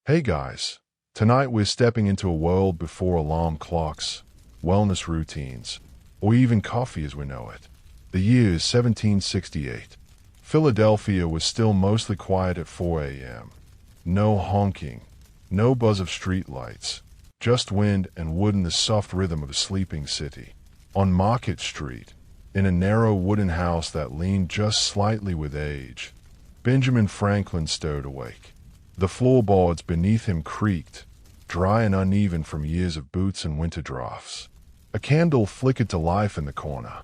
Hey guys, tonight we're stepping into a world before alarm clocks, wellness routines, or even coffee as we know it. The year is 1768. Philadelphia was still mostly quiet at 4 a.m. No honking, no buzz of streetlights, just wind and wood and the soft rhythm of a sleeping city. On Market Street, in a narrow wooden house that leaned just slightly with age, Benjamin Franklin stowed awake. The floorboards beneath him creaked, dry and uneven from years of boots and winter drafts. A candle flickered to life in the corner.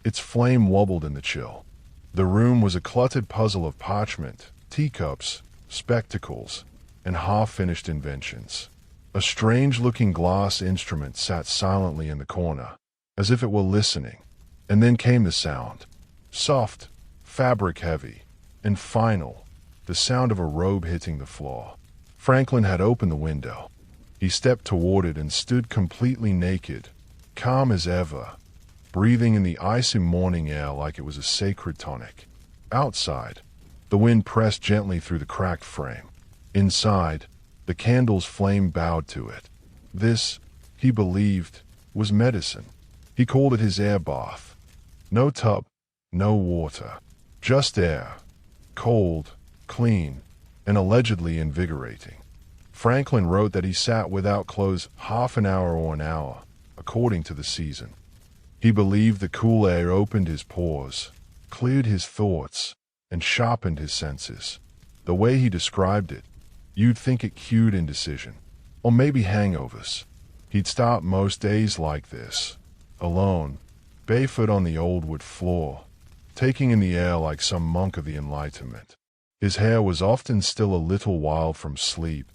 Its flame wobbled in the chill. The room was a cluttered puzzle of parchment, teacups, spectacles, and half-finished inventions. A strange-looking glass instrument sat silently in the corner, as if it were listening. And then came the sound. Soft, fabric-heavy, and final, the sound of a robe hitting the floor. Franklin had opened the window. He stepped toward it and stood completely naked, calm as ever, breathing in the icy morning air like it was a sacred tonic. Outside, the wind pressed gently through the cracked frame. Inside, the candle's flame bowed to it. This, he believed, was medicine. He called it his air bath. No tub, no water, just air. Cold, clean, and allegedly invigorating. Franklin wrote that he sat without clothes half an hour or an hour, according to the season. He believed the cool air opened his pores, cleared his thoughts, and sharpened his senses. The way he described it, you'd think it cured indecision, or maybe hangovers. He'd start most days like this, alone, barefoot on the old wood floor, taking in the air like some monk of the Enlightenment. His hair was often still a little wild from sleep,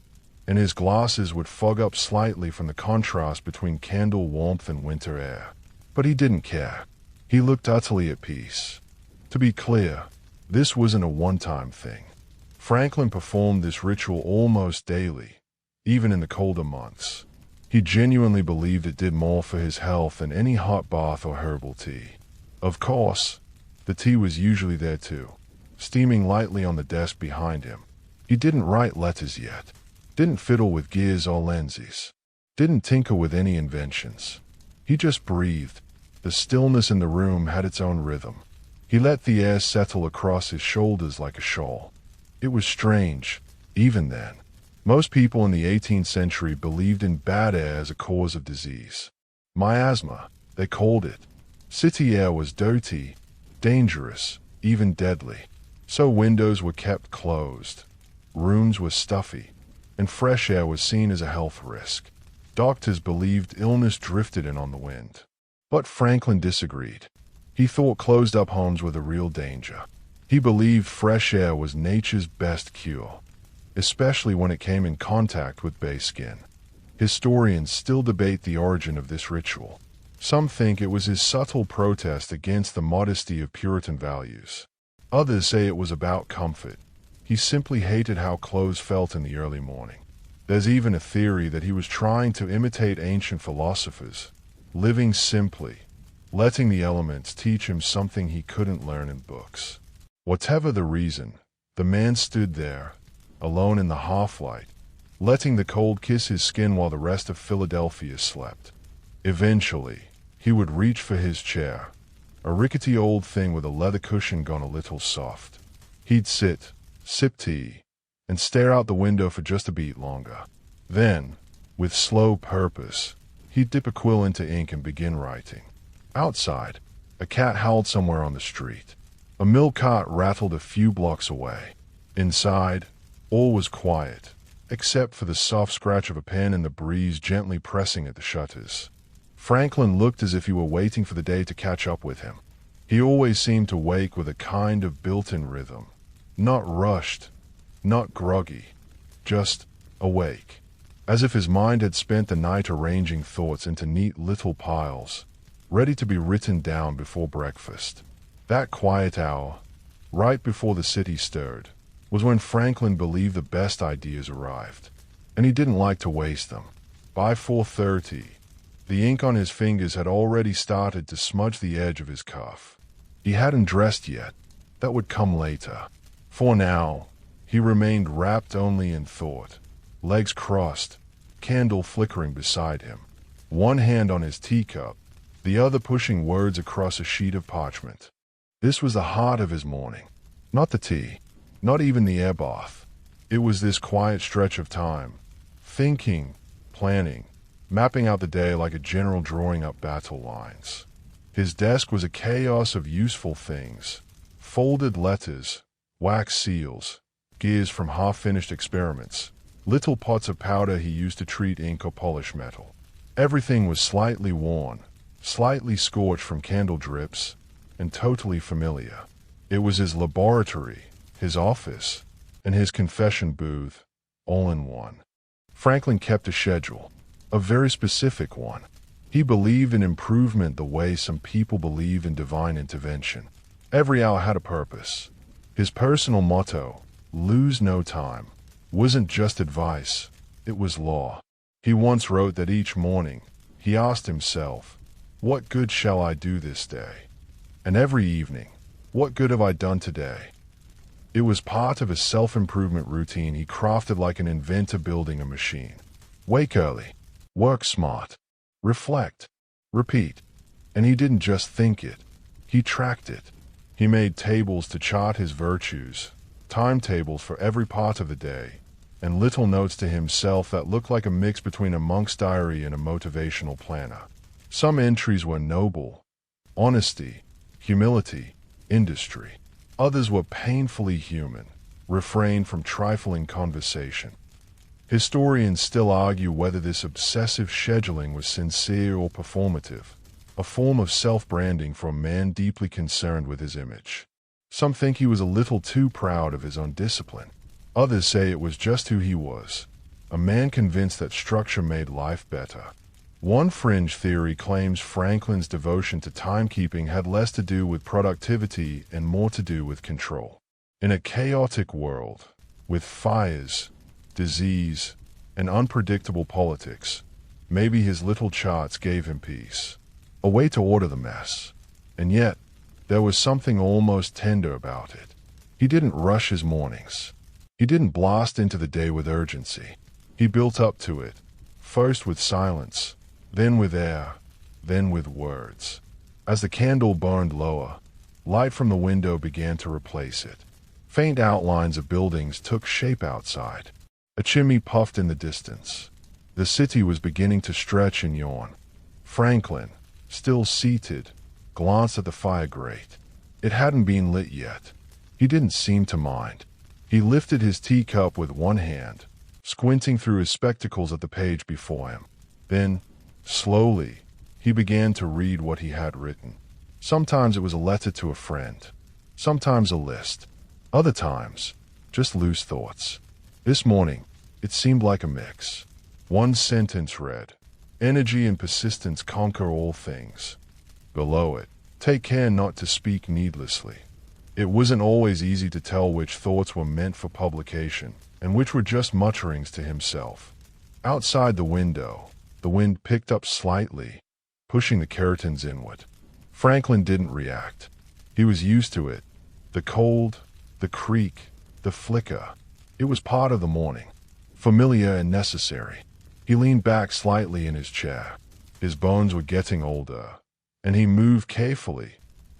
and his glasses would fog up slightly from the contrast between candle warmth and winter air. But he didn't care. He looked utterly at peace. To be clear, this wasn't a one-time thing. Franklin performed this ritual almost daily, even in the colder months. He genuinely believed it did more for his health than any hot bath or herbal tea. Of course, the tea was usually there too, steaming lightly on the desk behind him. He didn't write letters yet, didn't fiddle with gears or lenses, didn't tinker with any inventions. He just breathed. The stillness in the room had its own rhythm. He let the air settle across his shoulders like a shawl. It was strange, even then. Most people in the 18th century believed in bad air as a cause of disease. Miasma, they called it. City air was dirty, dangerous, even deadly. So windows were kept closed, rooms were stuffy, and fresh air was seen as a health risk. Doctors believed illness drifted in on the wind. But Franklin disagreed. He thought closed-up homes were the real danger. He believed fresh air was nature's best cure, especially when it came in contact with bare skin. Historians still debate the origin of this ritual. Some think it was his subtle protest against the modesty of Puritan values. Others say it was about comfort. He simply hated how clothes felt in the early morning. There's even a theory that he was trying to imitate ancient philosophers, living simply, letting the elements teach him something he couldn't learn in books. Whatever the reason, the man stood there, alone in the half-light, letting the cold kiss his skin while the rest of Philadelphia slept. Eventually, he would reach for his chair, a rickety old thing with a leather cushion gone a little soft. He'd sit, sip tea, and stare out the window for just a beat longer. Then, with slow purpose, he'd dip a quill into ink and begin writing. Outside, a cat howled somewhere on the street. A milk cart rattled a few blocks away. Inside, all was quiet, except for the soft scratch of a pen and the breeze gently pressing at the shutters. Franklin looked as if he were waiting for the day to catch up with him. He always seemed to wake with a kind of built-in rhythm. Not rushed, not groggy, just awake. As if his mind had spent the night arranging thoughts into neat little piles, ready to be written down before breakfast. That quiet hour, right before the city stirred, was when Franklin believed the best ideas arrived, and he didn't like to waste them. By 4:30, the ink on his fingers had already started to smudge the edge of his cuff. He hadn't dressed yet. That would come later. For now, he remained wrapped only in thought, legs crossed, candle flickering beside him, one hand on his teacup, the other pushing words across a sheet of parchment. This was the heart of his morning. Not the tea, not even the air bath. It was this quiet stretch of time, thinking, planning, mapping out the day like a general drawing up battle lines. His desk was a chaos of useful things, folded letters, wax seals, gears from half-finished experiments, little pots of powder he used to treat ink or polish metal. Everything was slightly worn, slightly scorched from candle drips, and totally familiar. It was his laboratory, his office, and his confession booth, all in one. Franklin kept a schedule, a very specific one. He believed in improvement the way some people believe in divine intervention. Every hour had a purpose. His personal motto, "Lose no time," wasn't just advice, it was law. He once wrote that each morning, he asked himself, "What good shall I do this day?" And every evening, "What good have I done today?" It was part of his self-improvement routine he crafted like an inventor building a machine. Wake early, work smart, reflect, repeat. And he didn't just think it, he tracked it. He made tables to chart his virtues, timetables for every part of the day, and little notes to himself that looked like a mix between a monk's diary and a motivational planner. Some entries were noble, honesty, humility, industry. Others were painfully human, refrain from trifling conversation. Historians still argue whether this obsessive scheduling was sincere or performative, a form of self-branding for a man deeply concerned with his image. Some think he was a little too proud of his own discipline. Others say it was just who he was, a man convinced that structure made life better. One fringe theory claims Franklin's devotion to timekeeping had less to do with productivity and more to do with control. In a chaotic world, with fires, disease, and unpredictable politics, maybe his little charts gave him peace, a way to order the mess. And yet, there was something almost tender about it. He didn't rush his mornings. He didn't blast into the day with urgency. He built up to it, first with silence, then with air, then with words. As the candle burned lower, light from the window began to replace it. Faint outlines of buildings took shape outside. A chimney puffed in the distance. The city was beginning to stretch and yawn. Franklin, still seated, glanced at the fire grate. It hadn't been lit yet. He didn't seem to mind. He lifted his teacup with one hand, squinting through his spectacles at the page before him. Then, slowly, he began to read what he had written. Sometimes it was a letter to a friend, sometimes a list, other times, just loose thoughts. This morning, it seemed like a mix. One sentence read, "Energy and persistence conquer all things." Below it, "Take care not to speak needlessly." It wasn't always easy to tell which thoughts were meant for publication and which were just mutterings to himself. Outside the window, the wind picked up slightly, pushing the curtains inward. Franklin didn't react. He was used to it. The cold, the creak, the flicker. It was part of the morning, familiar and necessary. He leaned back slightly in his chair. His bones were getting older, and he moved carefully,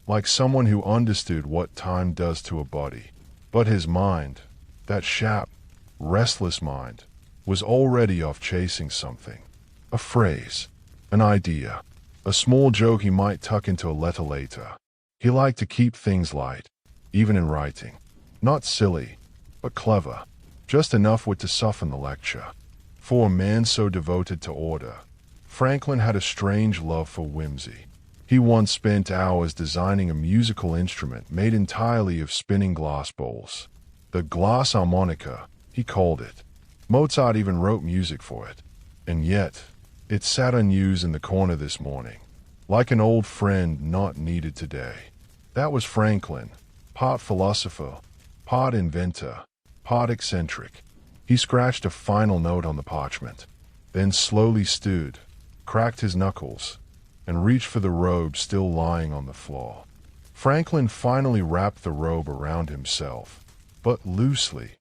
like someone who understood what time does to a body. But his mind, that sharp, restless mind, was already off chasing something. A phrase, an idea, a small joke he might tuck into a letter later. He liked to keep things light, even in writing. Not silly, but clever, just enough wit to soften the lecture. For a man so devoted to order, Franklin had a strange love for whimsy. He once spent hours designing a musical instrument made entirely of spinning glass bowls. The glass harmonica, he called it. Mozart even wrote music for it. And yet, it sat unused in the corner this morning, like an old friend not needed today. That was Franklin, part philosopher, part inventor, part eccentric. He scratched a final note on the parchment, then slowly stood, cracked his knuckles, and reached for the robe still lying on the floor. Franklin finally wrapped the robe around himself, but loosely,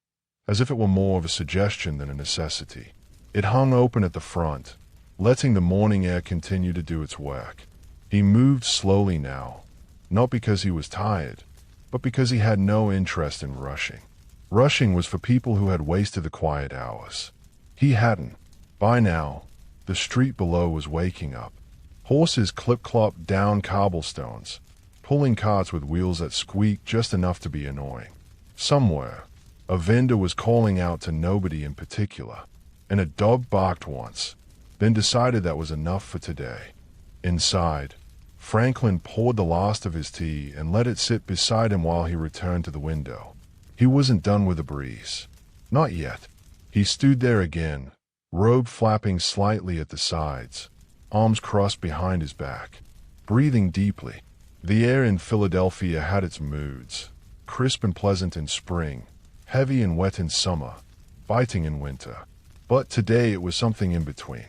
as if it were more of a suggestion than a necessity. It hung open at the front, letting the morning air continue to do its work. He moved slowly now, not because he was tired, but because he had no interest in rushing. Rushing was for people who had wasted the quiet hours. He hadn't. By now, the street below was waking up. Horses clip-clopped down cobblestones, pulling carts with wheels that squeaked just enough to be annoying. Somewhere, a vendor was calling out to nobody in particular, and a dog barked once, then decided that was enough for today. Inside, Franklin poured the last of his tea and let it sit beside him while he returned to the window. He wasn't done with the breeze. Not yet. He stood there again, robe flapping slightly at the sides, arms crossed behind his back, breathing deeply. The air in Philadelphia had its moods, crisp and pleasant in spring, heavy and wet in summer, biting in winter. But today it was something in between,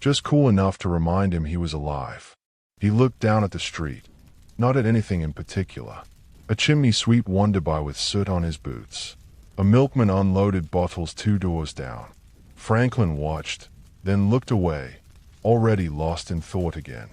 just cool enough to remind him he was alive. He looked down at the street, not at anything in particular. A chimney sweep wandered by with soot on his boots. A milkman unloaded bottles 2 doors down. Franklin watched, then looked away, already lost in thought again.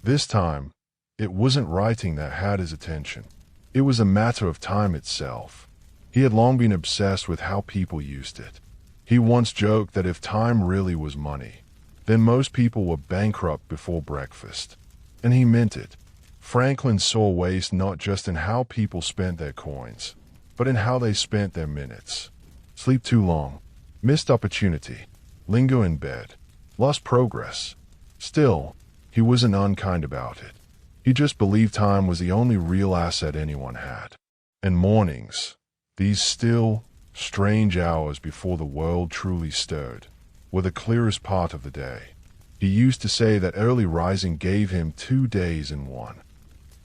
This time, it wasn't writing that had his attention. It was a matter of time itself. He had long been obsessed with how people used it. He once joked that if time really was money, then most people were bankrupt before breakfast. And he meant it. Franklin saw waste not just in how people spent their coins, but in how they spent their minutes. Sleep too long, missed opportunity, linger in bed, lost progress. Still, he wasn't unkind about it. He just believed time was the only real asset anyone had. And mornings, these still, strange hours before the world truly stirred, were the clearest part of the day. He used to say that early rising gave him 2 days in one,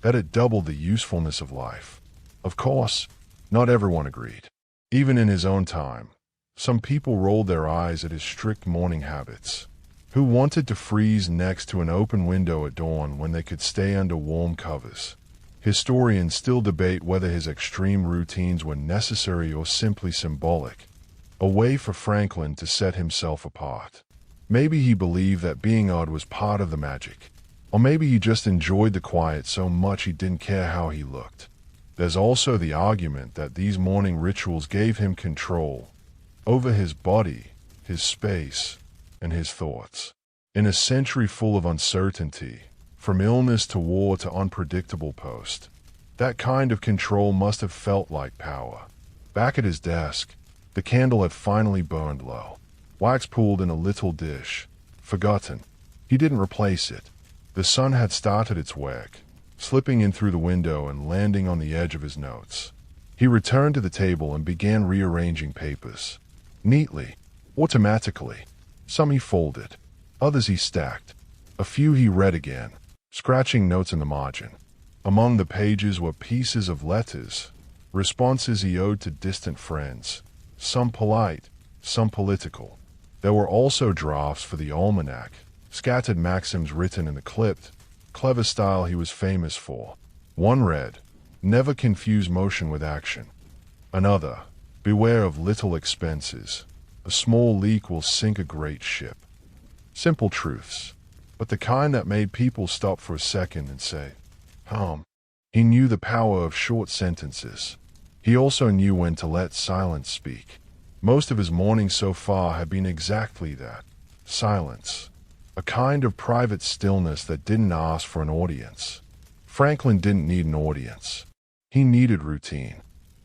that it doubled the usefulness of life. Of course, not everyone agreed. Even in his own time, some people rolled their eyes at his strict morning habits. Who wanted to freeze next to an open window at dawn when they could stay under warm covers? Historians still debate whether his extreme routines were necessary or simply symbolic, a way for Franklin to set himself apart. Maybe he believed that being odd was part of the magic, or maybe he just enjoyed the quiet so much he didn't care how he looked. There's also the argument that these morning rituals gave him control over his body, his space, and his thoughts. In a century full of uncertainty, from illness to war to unpredictable post, that kind of control must have felt like power. Back at his desk, the candle had finally burned low. Wax pooled in a little dish, forgotten. He didn't replace it. The sun had started its work, slipping in through the window and landing on the edge of his notes. He returned to the table and began rearranging papers. Neatly, automatically. Some he folded, others he stacked. A few he read again, scratching notes in the margin. Among the pages were pieces of letters, responses he owed to distant friends, some polite, some political. There were also drafts for the almanac, scattered maxims written in the clipped, clever style he was famous for. One read, "Never confuse motion with action." Another, "Beware of little expenses. A small leak will sink a great ship." Simple truths, but the kind that made people stop for a second and say, He knew the power of short sentences. He also knew when to let silence speak. Most of his mornings so far had been exactly that, silence. A kind of private stillness that didn't ask for an audience. Franklin didn't need an audience. He needed routine.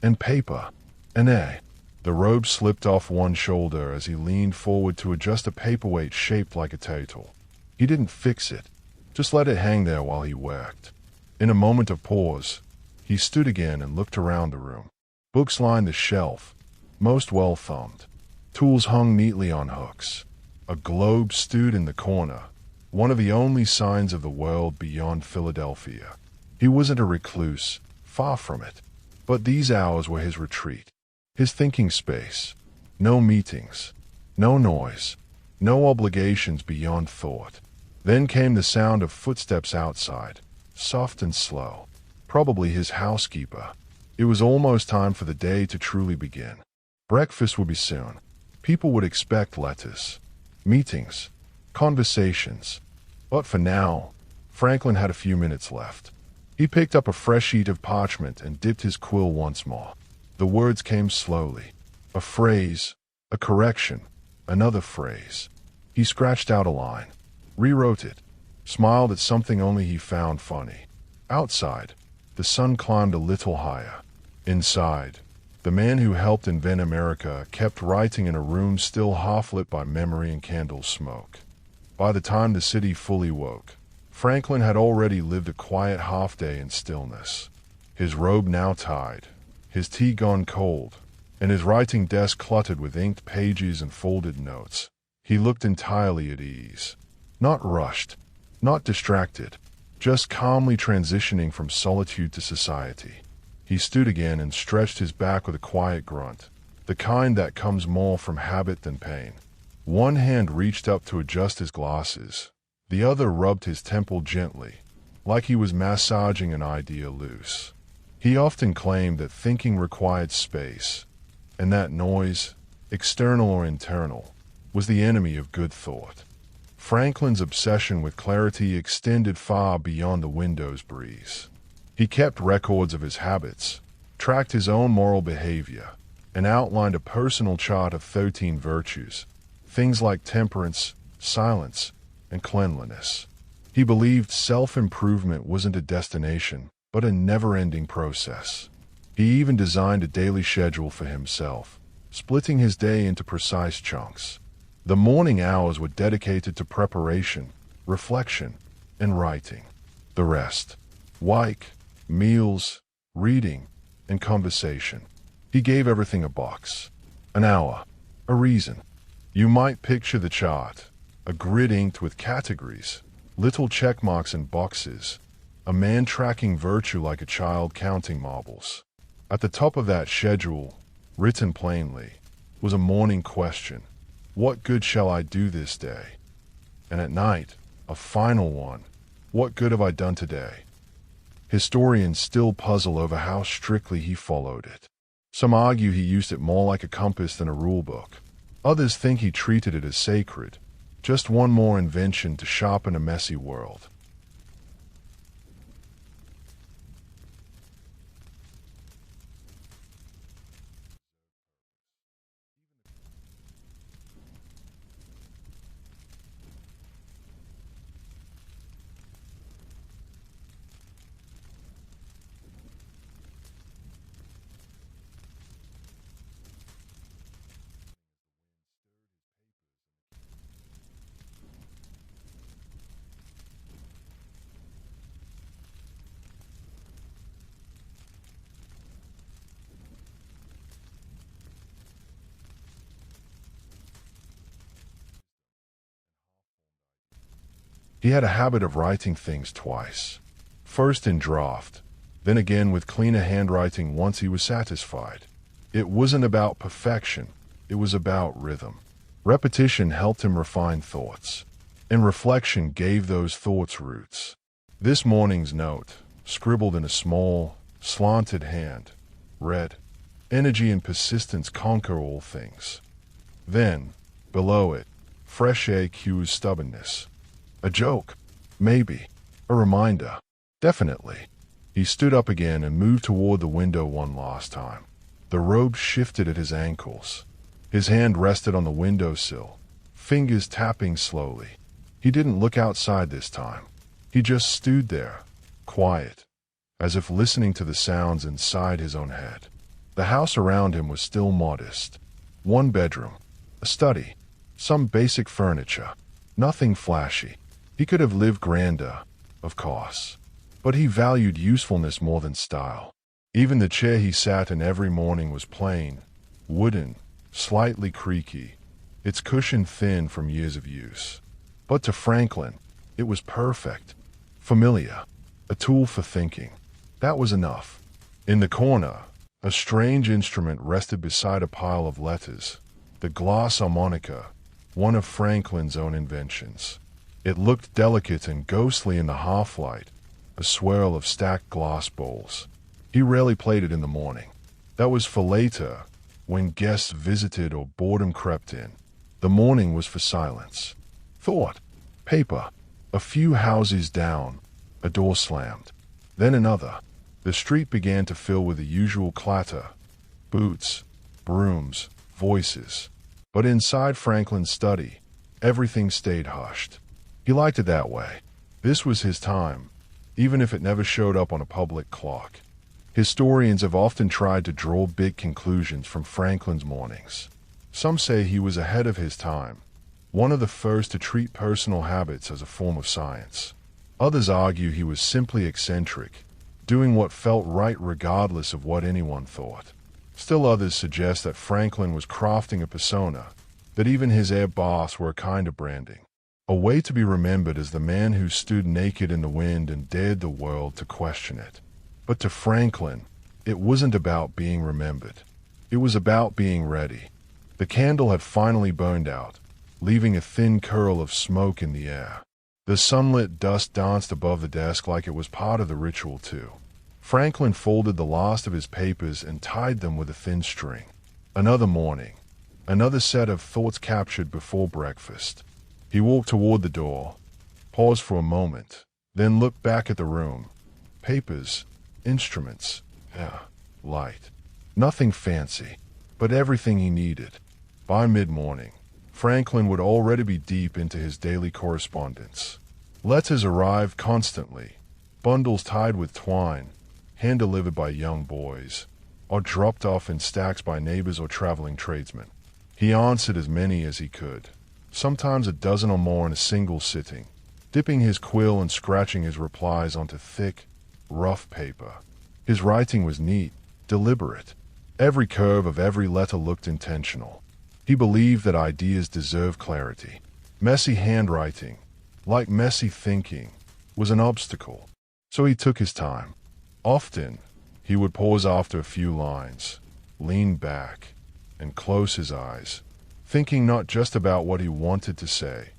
And paper. The robe slipped off one shoulder as he leaned forward to adjust a paperweight shaped like a turtle. He didn't fix it, just let it hang there while he worked. In a moment of pause, he stood again and looked around the room. Books lined the shelf, most well thumbed. Tools hung neatly on hooks. A globe stood in the corner, one of the only signs of the world beyond Philadelphia. He wasn't a recluse, far from it. But these hours were his retreat, his thinking space. No meetings, no noise, no obligations beyond thought. Then came the sound of footsteps outside, soft and slow. Probably his housekeeper. It was almost time for the day to truly begin. Breakfast would be soon. People would expect letters, meetings, conversations. But for now, Franklin had a few minutes left. He picked up a fresh sheet of parchment and dipped his quill once more. The words came slowly. A phrase, a correction, another phrase. He scratched out a line, rewrote it, smiled at something only he found funny. Outside, the sun climbed a little higher. Inside, the man who helped invent America kept writing in a room still half-lit by memory and candle smoke. By the time the city fully woke, Franklin had already lived a quiet half-day in stillness. His robe now tied, his tea gone cold, and his writing desk cluttered with inked pages and folded notes. He looked entirely at ease. Not rushed, not distracted, just calmly transitioning from solitude to society. He stood again and stretched his back with a quiet grunt, the kind that comes more from habit than pain. One hand reached up to adjust his glasses. The other rubbed his temple gently, like he was massaging an idea loose. He often claimed that thinking required space, and that noise, external or internal, was the enemy of good thought. Franklin's obsession with clarity extended far beyond the window's breeze. He kept records of his habits, tracked his own moral behavior, and outlined a personal chart of 13 virtues, things like temperance, silence, and cleanliness. He believed self-improvement wasn't a destination, but a never-ending process. He even designed a daily schedule for himself, splitting his day into precise chunks. The morning hours were dedicated to preparation, reflection, and writing. The rest, work, meals, reading, and conversation. He gave everything a box, an hour, a reason. You might picture the chart, a grid inked with categories, little check marks and boxes, a man tracking virtue like a child counting marbles. At the top of that schedule, written plainly, was a morning question. What good shall I do this day? And at night, a final one. What good have I done today? Historians still puzzle over how strictly he followed it. Some argue he used it more like a compass than a rulebook. Others think he treated it as sacred, just one more invention to sharpen a messy world. He had a habit of writing things twice. First in draft, then again with cleaner handwriting once he was satisfied. It wasn't about perfection, it was about rhythm. Repetition helped him refine thoughts, and reflection gave those thoughts roots. This morning's note, scribbled in a small, slanted hand, read, "Energy and persistence conquer all things." Then, below it, fresh air cues stubbornness. A joke, maybe. A reminder, definitely. He stood up again and moved toward the window one last time. The robe shifted at his ankles. His hand rested on the windowsill, fingers tapping slowly. He didn't look outside this time. He just stood there, quiet, as if listening to the sounds inside his own head. The house around him was still modest. One bedroom, a study, some basic furniture, nothing flashy. He could have lived grander, of course, but he valued usefulness more than style. Even the chair he sat in every morning was plain, wooden, slightly creaky, its cushion thin from years of use. But to Franklin, it was perfect, familiar, a tool for thinking. That was enough. In the corner, a strange instrument rested beside a pile of letters, the glass harmonica, one of Franklin's own inventions. It looked delicate and ghostly in the half-light, a swirl of stacked glass bowls. He rarely played it in the morning. That was for later, when guests visited or boredom crept in. The morning was for silence. Thought. Paper. A few houses down. A door slammed. Then another. The street began to fill with the usual clatter. Boots. Brooms. Voices. But inside Franklin's study, everything stayed hushed. He liked it that way. This was his time, even if it never showed up on a public clock. Historians have often tried to draw big conclusions from Franklin's mornings. Some say he was ahead of his time, one of the first to treat personal habits as a form of science. Others argue he was simply eccentric, doing what felt right regardless of what anyone thought. Still others suggest that Franklin was crafting a persona, that even his air boss were a kind of branding. A way to be remembered as the man who stood naked in the wind and dared the world to question it. But to Franklin, it wasn't about being remembered. It was about being ready. The candle had finally burned out, leaving a thin curl of smoke in the air. The sunlit dust danced above the desk like it was part of the ritual too. Franklin folded the last of his papers and tied them with a thin string. Another morning. Another set of thoughts captured before breakfast. He walked toward the door, paused for a moment, then looked back at the room. Papers, instruments, light. Nothing fancy, but everything he needed. By mid-morning, Franklin would already be deep into his daily correspondence. Letters arrived constantly, bundles tied with twine, hand-delivered by young boys, or dropped off in stacks by neighbors or traveling tradesmen. He answered as many as he could, sometimes a dozen or more in a single sitting, dipping his quill and scratching his replies onto thick, rough paper. His writing was neat, deliberate. Every curve of every letter looked intentional. He believed that ideas deserve clarity. Messy handwriting, like messy thinking, was an obstacle, so he took his time. Often, he would pause after a few lines, lean back, and close his eyes, thinking not just about what he wanted to say,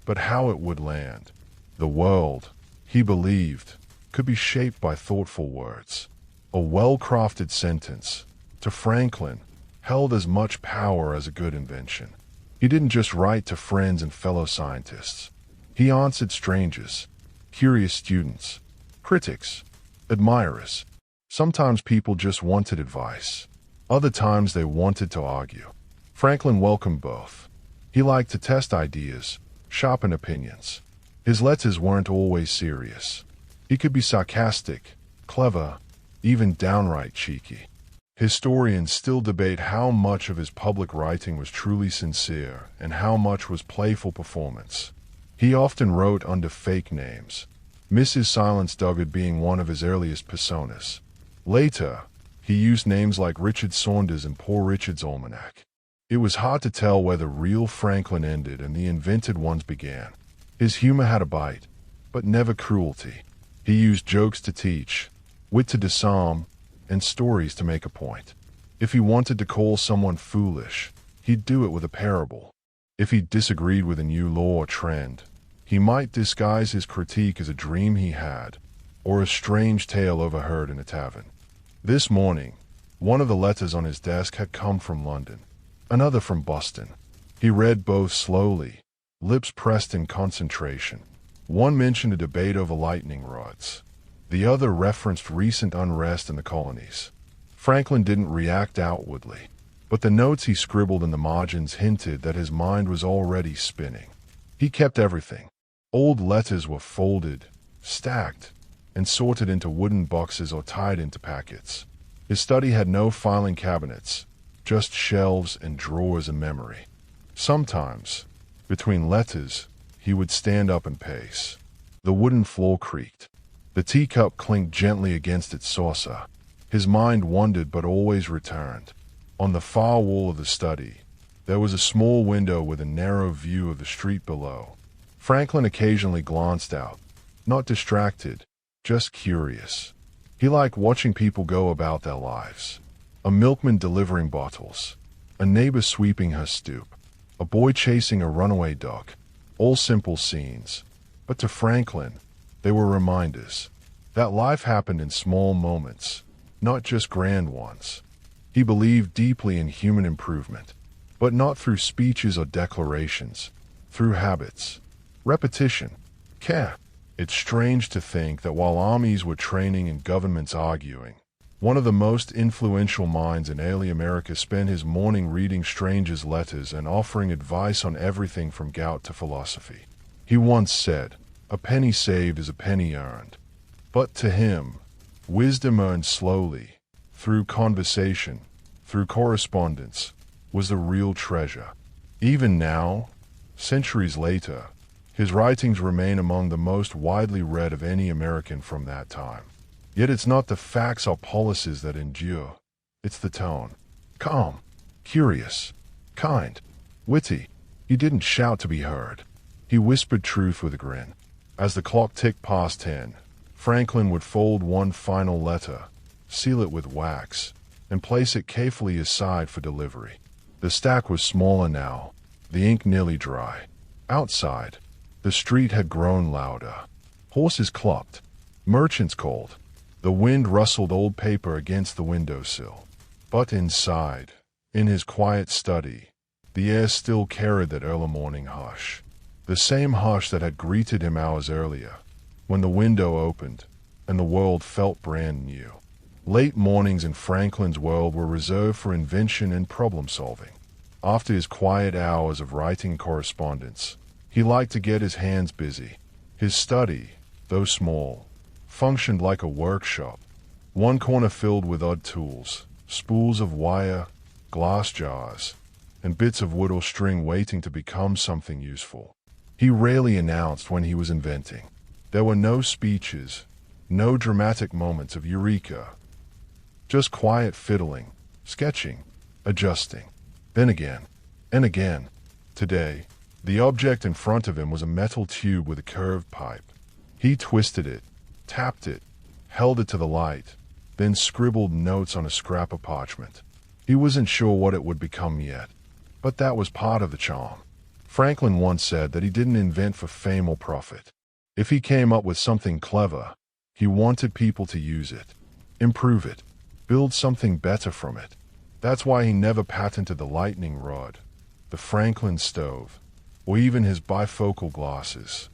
but how it would land. The world, he believed, could be shaped by thoughtful words. A well-crafted sentence, to Franklin, held as much power as a good invention. He didn't just write to friends and fellow scientists. He answered strangers, curious students, critics, admirers. Sometimes people just wanted advice. Other times they wanted to argue. Franklin welcomed both. He liked to test ideas, sharpen opinions. His letters weren't always serious. He could be sarcastic, clever, even downright cheeky. Historians still debate how much of his public writing was truly sincere and how much was playful performance. He often wrote under fake names, Mrs. Silence Doggett being one of his earliest personas. Later, he used names like Richard Saunders in Poor Richard's Almanac. It was hard to tell where the real Franklin ended and the invented ones began. His humor had a bite, but never cruelty. He used jokes to teach, wit to disarm, and stories to make a point. If he wanted to call someone foolish, he'd do it with a parable. If he disagreed with a new law or trend, he might disguise his critique as a dream he had, or a strange tale overheard in a tavern. This morning, one of the letters on his desk had come from London, another from Boston. He read both slowly, lips pressed in concentration. One mentioned a debate over lightning rods. The other referenced recent unrest in the colonies. Franklin didn't react outwardly, but the notes he scribbled in the margins hinted that his mind was already spinning. He kept everything. Old letters were folded, stacked, and sorted into wooden boxes or tied into packets. His study had no filing cabinets, just shelves and drawers of memory. Sometimes, between letters, he would stand up and pace. The wooden floor creaked. The teacup clinked gently against its saucer. His mind wandered but always returned. On the far wall of the study, there was a small window with a narrow view of the street below. Franklin occasionally glanced out, not distracted, just curious. He liked watching people go about their lives. A milkman delivering bottles, a neighbor sweeping her stoop, a boy chasing a runaway duck. All simple scenes. But to Franklin, they were reminders that life happened in small moments, not just grand ones. He believed deeply in human improvement, but not through speeches or declarations, through habits, repetition, care. It's strange to think that while armies were training and governments arguing, one of the most influential minds in early America spent his morning reading strangers' letters and offering advice on everything from gout to philosophy. He once said, "A penny saved is a penny earned." But to him, wisdom earned slowly, through conversation, through correspondence, was the real treasure. Even now, centuries later, his writings remain among the most widely read of any American from that time. Yet it's not the facts or policies that endure, it's the tone. Calm, curious, kind, witty. He didn't shout to be heard. He whispered truth with a grin. As the clock ticked past 10, Franklin would fold one final letter, seal it with wax, and place it carefully aside for delivery. The stack was smaller now, the ink nearly dry. Outside, the street had grown louder. Horses clopped. Merchants called. The wind rustled old paper against the windowsill. But inside, in his quiet study, the air still carried that early morning hush. The same hush that had greeted him hours earlier, when the window opened and the world felt brand new. Late mornings in Franklin's world were reserved for invention and problem-solving. After his quiet hours of writing correspondence, he liked to get his hands busy. His study, though small, functioned like a workshop. One corner filled with odd tools, spools of wire, glass jars, and bits of wood or string waiting to become something useful. He rarely announced when he was inventing. There were no speeches, no dramatic moments of eureka. Just quiet fiddling, sketching, adjusting. Then again, and again. Today, the object in front of him was a metal tube with a curved pipe. He twisted it, tapped it, held it to the light, then scribbled notes on a scrap of parchment. He wasn't sure what it would become yet, but that was part of the charm. Franklin once said that he didn't invent for fame or profit. If he came up with something clever, he wanted people to use it, improve it, build something better from it. That's why he never patented the lightning rod, the Franklin stove, or even his bifocal glasses.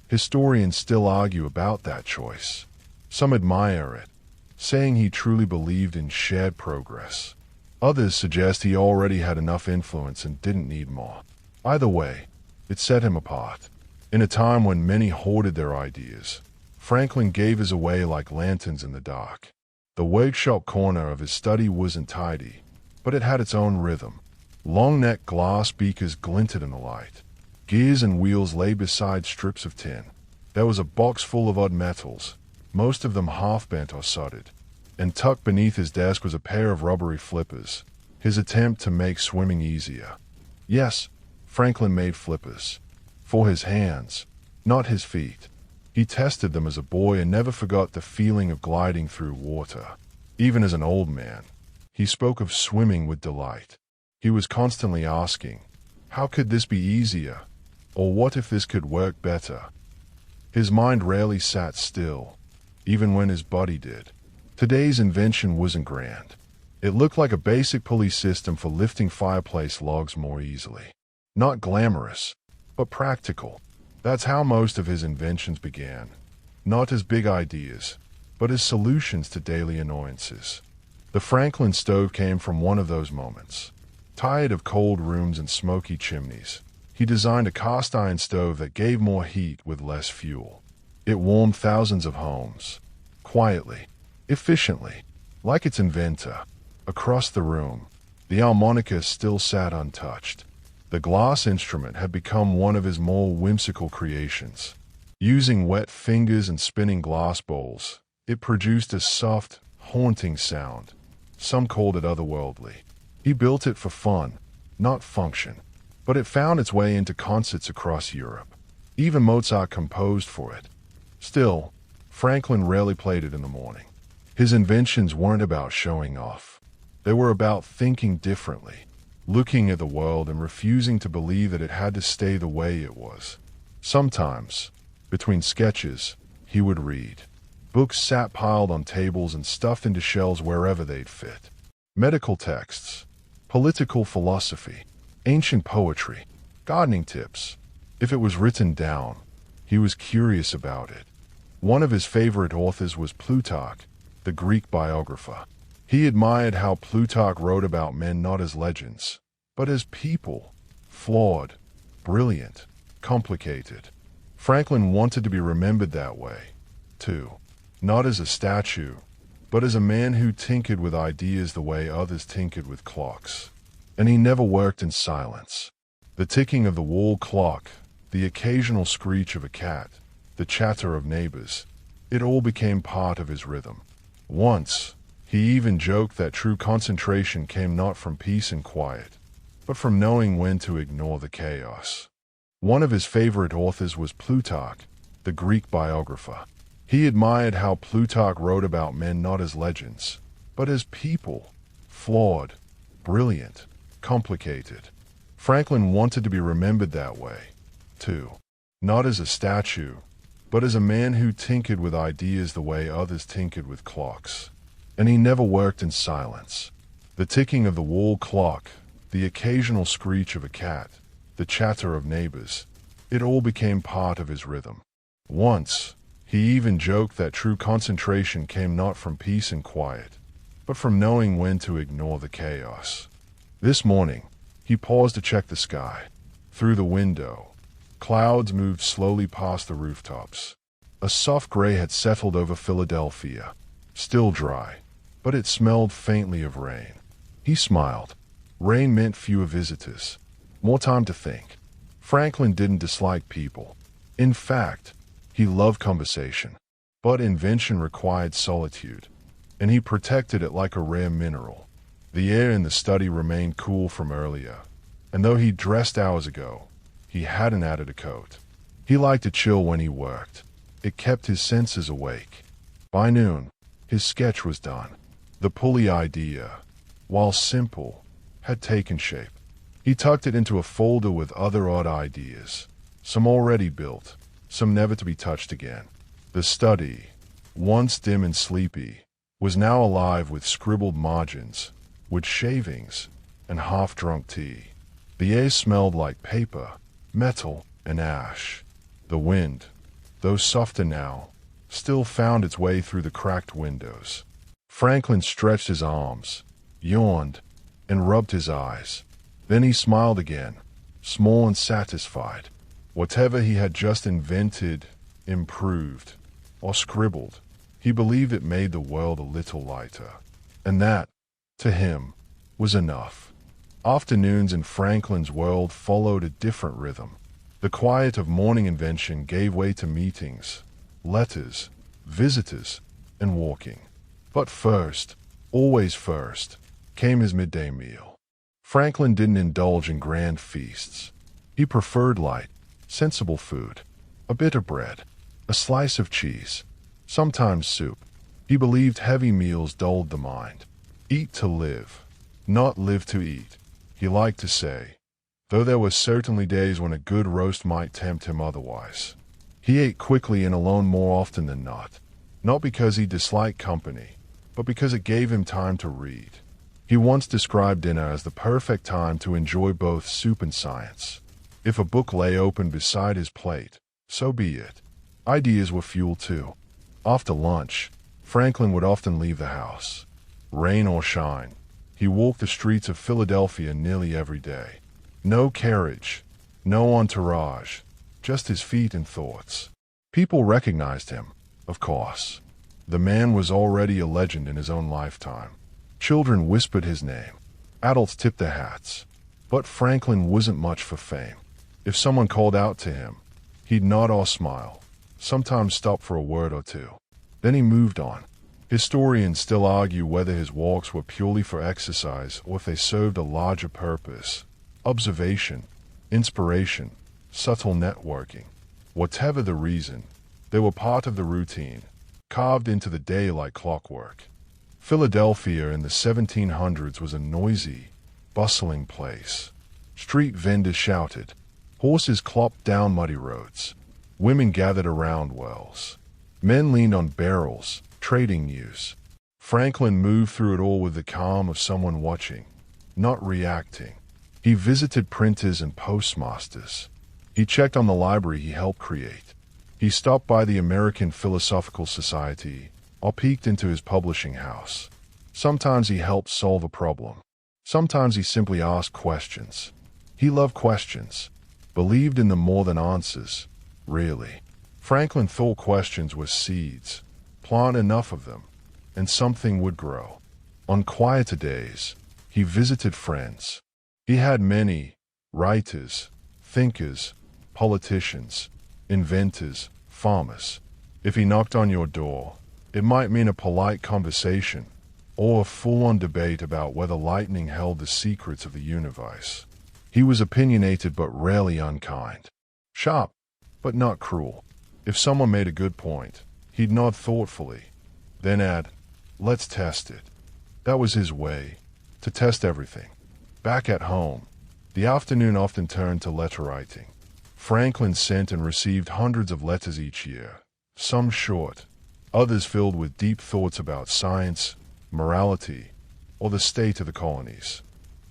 Historians still argue about that choice. Some admire it, saying he truly believed in shared progress. Others suggest he already had enough influence and didn't need more. Either way, it set him apart. In a time when many hoarded their ideas, Franklin gave his away like lanterns in the dark. The workshop corner of his study wasn't tidy, but it had its own rhythm. Long-necked glass beakers glinted in the light. Gears and wheels lay beside strips of tin. There was a box full of odd metals, most of them half-bent or sodded. And tucked beneath his desk was a pair of rubbery flippers, his attempt to make swimming easier. Yes, Franklin made flippers. For his hands, not his feet. He tested them as a boy and never forgot the feeling of gliding through water. Even as an old man, he spoke of swimming with delight. He was constantly asking, how could this be easier? Or what if this could work better? His mind rarely sat still, even when his body did. Today's invention wasn't grand. It looked like a basic pulley system for lifting fireplace logs more easily. Not glamorous, but practical. That's how most of his inventions began. Not as big ideas, but as solutions to daily annoyances. The Franklin stove came from one of those moments. Tired of cold rooms and smoky chimneys, he designed a cast-iron stove that gave more heat with less fuel. It warmed thousands of homes, quietly, efficiently, like its inventor. Across the room, the harmonica still sat untouched. The glass instrument had become one of his more whimsical creations. Using wet fingers and spinning glass bowls, it produced a soft, haunting sound. Some called it otherworldly. He built it for fun, not function, but it found its way into concerts across Europe. Even Mozart composed for it. Still, Franklin rarely played it in the morning. His inventions weren't about showing off. They were about thinking differently, looking at the world and refusing to believe that it had to stay the way it was. Sometimes, between sketches, he would read. Books sat piled on tables and stuffed into shelves wherever they'd fit. medical texts, political philosophy, ancient poetry, gardening tips. If it was written down, he was curious about it. One of his favorite authors was Plutarch, the Greek biographer. He admired how Plutarch wrote about men not as legends, but as people, flawed, brilliant, complicated. Franklin wanted to be remembered that way, too. Not as a statue, but as a man who tinkered with ideas the way others tinkered with clocks. And he never worked in silence. The ticking of the wall clock, the occasional screech of a cat, the chatter of neighbors, it all became part of his rhythm. Once, he even joked that true concentration came not from peace and quiet, but from knowing when to ignore the chaos. One of his favorite authors was Plutarch, the Greek biographer. He admired how Plutarch wrote about men not as legends, but as people, flawed, brilliant, complicated. Franklin wanted to be remembered that way, too. Not as a statue, but as a man who tinkered with ideas the way others tinkered with clocks. And he never worked in silence. The ticking of the wall clock, the occasional screech of a cat, the chatter of neighbors, it all became part of his rhythm. Once, he even joked that true concentration came not from peace and quiet, but from knowing when to ignore the chaos. This morning, he paused to check the sky. Through the window, clouds moved slowly past the rooftops. A soft gray had settled over Philadelphia, still dry, but it smelled faintly of rain. He smiled. Rain meant fewer visitors, more time to think. Franklin didn't dislike people. In fact, he loved conversation. But invention required solitude, and he protected it like a rare mineral. The air in the study remained cool from earlier, and though he dressed hours ago, he hadn't added a coat. He liked to chill when he worked. It kept his senses awake. By noon, his sketch was done. The pulley idea, while simple, had taken shape. He tucked it into a folder with other odd ideas, some already built, some never to be touched again. The study, once dim and sleepy, was now alive with scribbled margins, wood shavings, and half-drunk tea. The air smelled like paper, metal, and ash. The wind, though softer now, still found its way through the cracked windows. Franklin stretched his arms, yawned, and rubbed his eyes. Then he smiled again, small and satisfied. Whatever he had just invented, improved, or scribbled, he believed it made the world a little lighter. And that, to him, was enough. Afternoons in Franklin's world followed a different rhythm. The quiet of morning invention gave way to meetings, letters, visitors, and walking. But first, always first, came his midday meal. Franklin didn't indulge in grand feasts. He preferred light, sensible food, a bit of bread, a slice of cheese, sometimes soup. He believed heavy meals dulled the mind. Eat to live, not live to eat, he liked to say, though there were certainly days when a good roast might tempt him otherwise. He ate quickly and alone more often than not because he disliked company, but because it gave him time to read. He once described dinner as the perfect time to enjoy both soup and science. If a book lay open beside his plate, so be it. Ideas were fuel too. After lunch, Franklin would often leave the house. Rain or shine, he walked the streets of Philadelphia nearly every day. No carriage, no entourage, just his feet and thoughts. People recognized him, of course. The man was already a legend in his own lifetime. Children whispered his name. Adults tipped their hats. But Franklin wasn't much for fame. If someone called out to him, he'd nod or smile, sometimes stop for a word or two. Then he moved on. Historians still argue whether his walks were purely for exercise or if they served a larger purpose. Observation, inspiration, subtle networking. Whatever the reason, they were part of the routine, carved into the day like clockwork. Philadelphia in the 1700s was a noisy, bustling place. Street vendors shouted. Horses clopped down muddy roads. Women gathered around wells. Men leaned on barrels, trading news. Franklin moved through it all with the calm of someone watching, not reacting. He visited printers and postmasters. He checked on the library he helped create. He stopped by the American Philosophical Society or peeked into his publishing house. Sometimes he helped solve a problem. Sometimes he simply asked questions. He loved questions, believed in them more than answers, really. Franklin thought questions were seeds. Plant enough of them, and something would grow. On quieter days, he visited friends. He had many writers, thinkers, politicians, inventors, farmers. If he knocked on your door, it might mean a polite conversation or a full-on debate about whether lightning held the secrets of the universe. He was opinionated but rarely unkind. Sharp, but not cruel. If someone made a good point, he'd nod thoughtfully, then add, "Let's test it." That was his way, to test everything. Back at home, the afternoon often turned to letter writing. Franklin sent and received hundreds of letters each year, some short, others filled with deep thoughts about science, morality, or the state of the colonies.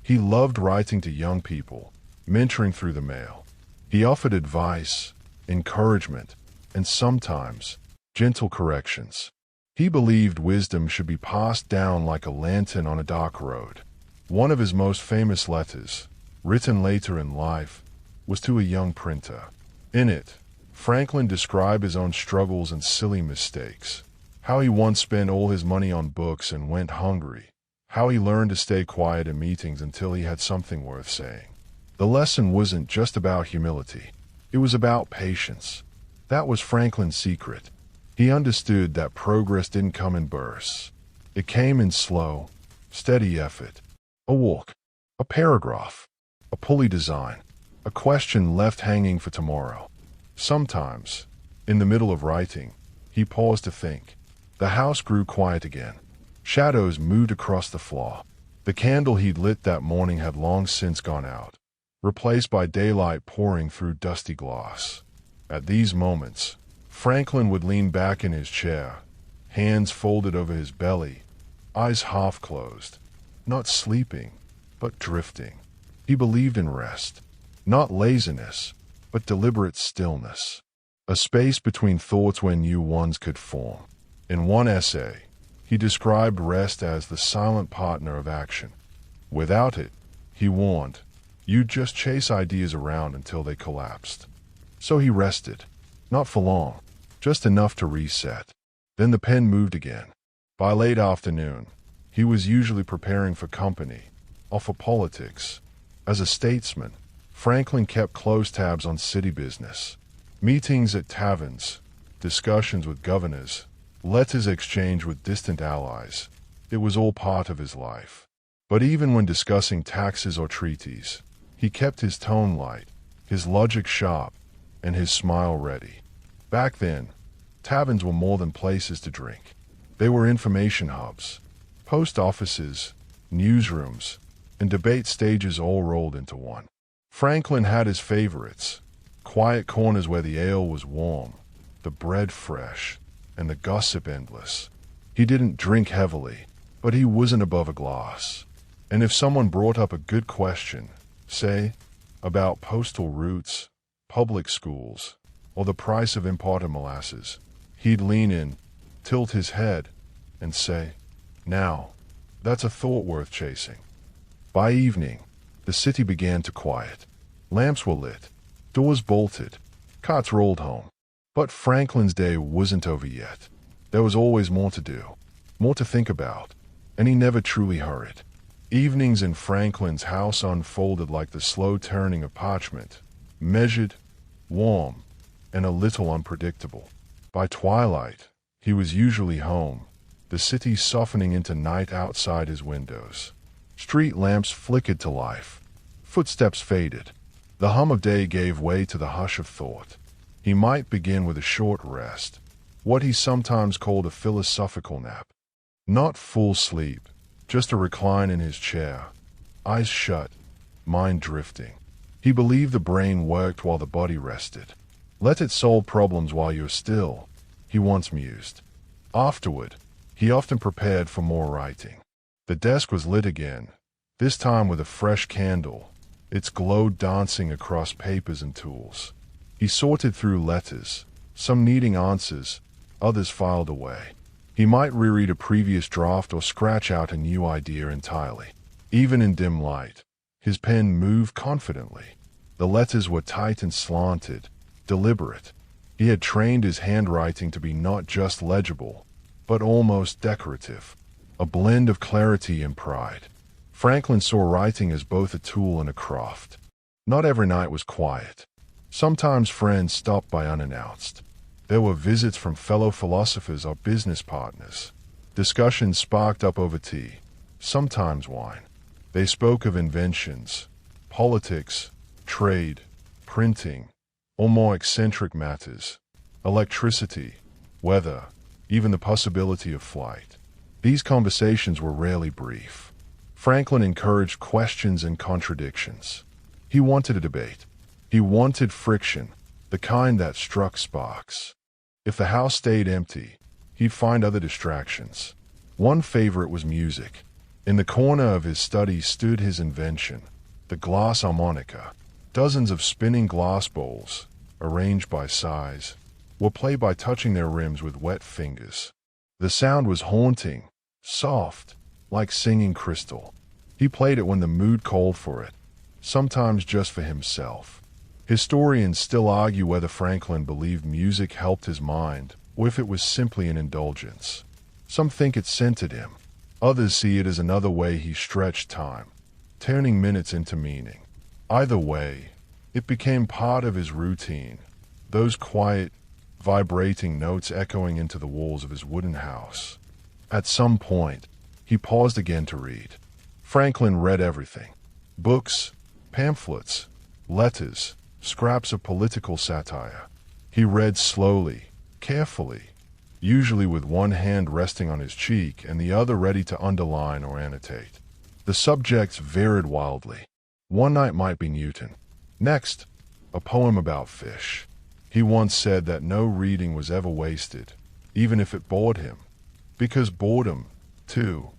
He loved writing to young people, mentoring through the mail. He offered advice, encouragement, and sometimes gentle corrections. He believed wisdom should be passed down like a lantern on a dark road. One of his most famous letters, written later in life, was to a young printer. In it, Franklin described his own struggles and silly mistakes. How he once spent all his money on books and went hungry. How he learned to stay quiet in meetings until he had something worth saying. The lesson wasn't just about humility. It was about patience. That was Franklin's secret. He understood that progress didn't come in bursts. It came in slow, steady effort. A walk, a paragraph, a pulley design, a question left hanging for tomorrow. Sometimes, in the middle of writing, he paused to think. The house grew quiet again. Shadows moved across the floor. The candle he'd lit that morning had long since gone out, replaced by daylight pouring through dusty glass. At these moments, Franklin would lean back in his chair, hands folded over his belly, eyes half closed, not sleeping, but drifting. He believed in rest, not laziness, but deliberate stillness, a space between thoughts where new ones could form. In one essay, he described rest as the silent partner of action. Without it, he warned, you'd just chase ideas around until they collapsed. So he rested, not for long, just enough to reset. Then the pen moved again. By late afternoon, he was usually preparing for company, or for politics. As a statesman, Franklin kept close tabs on city business. Meetings at taverns, discussions with governors, letters exchanged with distant allies. It was all part of his life. But even when discussing taxes or treaties, he kept his tone light, his logic sharp, and his smile ready. Back then, taverns were more than places to drink. They were information hubs, post offices, newsrooms, and debate stages all rolled into one. Franklin had his favorites, quiet corners where the ale was warm, the bread fresh, and the gossip endless. He didn't drink heavily, but he wasn't above a glass. And if someone brought up a good question, say, about postal routes, public schools, or the price of imported molasses, he'd lean in, tilt his head, and say, "Now, that's a thought worth chasing." By evening, the city began to quiet. Lamps were lit, doors bolted, carts rolled home. But Franklin's day wasn't over yet. There was always more to do, more to think about, and he never truly hurried. Evenings in Franklin's house unfolded like the slow turning of parchment, measured, warm, and a little unpredictable. By twilight, he was usually home, the city softening into night outside his windows. Street lamps flickered to life. Footsteps faded. The hum of day gave way to the hush of thought. He might begin with a short rest, what he sometimes called a philosophical nap. Not full sleep, just a recline in his chair, eyes shut, mind drifting. He believed the brain worked while the body rested. Let it solve problems while you're still, he once mused. Afterward, He often prepared for more writing. The desk was lit again, this time with a fresh candle, its glow dancing across papers and tools. He sorted through letters, some needing answers, others filed away. He might reread a previous draft or scratch out a new idea entirely. Even in dim light, his pen moved confidently. The letters were tight and slanted, deliberate. He had trained his handwriting to be not just legible, but almost decorative, a blend of clarity and pride. Franklin saw writing as both a tool and a craft. Not every night was quiet. Sometimes friends stopped by unannounced. There were visits from fellow philosophers or business partners. Discussions sparked up over tea, sometimes wine. They spoke of inventions, politics, trade, printing, or more eccentric matters, electricity, weather, even the possibility of flight. These conversations were rarely brief. Franklin encouraged questions and contradictions. He wanted a debate. He wanted friction, the kind that struck sparks. If the house stayed empty, he'd find other distractions. One favorite was music. In the corner of his study stood his invention, the glass harmonica. Dozens of spinning glass bowls, arranged by size, were played by touching their rims with wet fingers. The sound was haunting, soft, like singing crystal. He played it when the mood called for it, sometimes just for himself. Historians still argue whether Franklin believed music helped his mind, or if it was simply an indulgence. Some think it centered him. Others see it as another way he stretched time, turning minutes into meaning. Either way, it became part of his routine, those quiet, vibrating notes echoing into the walls of his wooden house. At some point, he paused again to read. Franklin read everything. Books, pamphlets, letters, scraps of political satire. He read slowly, carefully, usually with one hand resting on his cheek and the other ready to underline or annotate. The subjects varied wildly. One night might be Newton. Next, a poem about fish. He once said that no reading was ever wasted, even if it bored him, because boredom, too,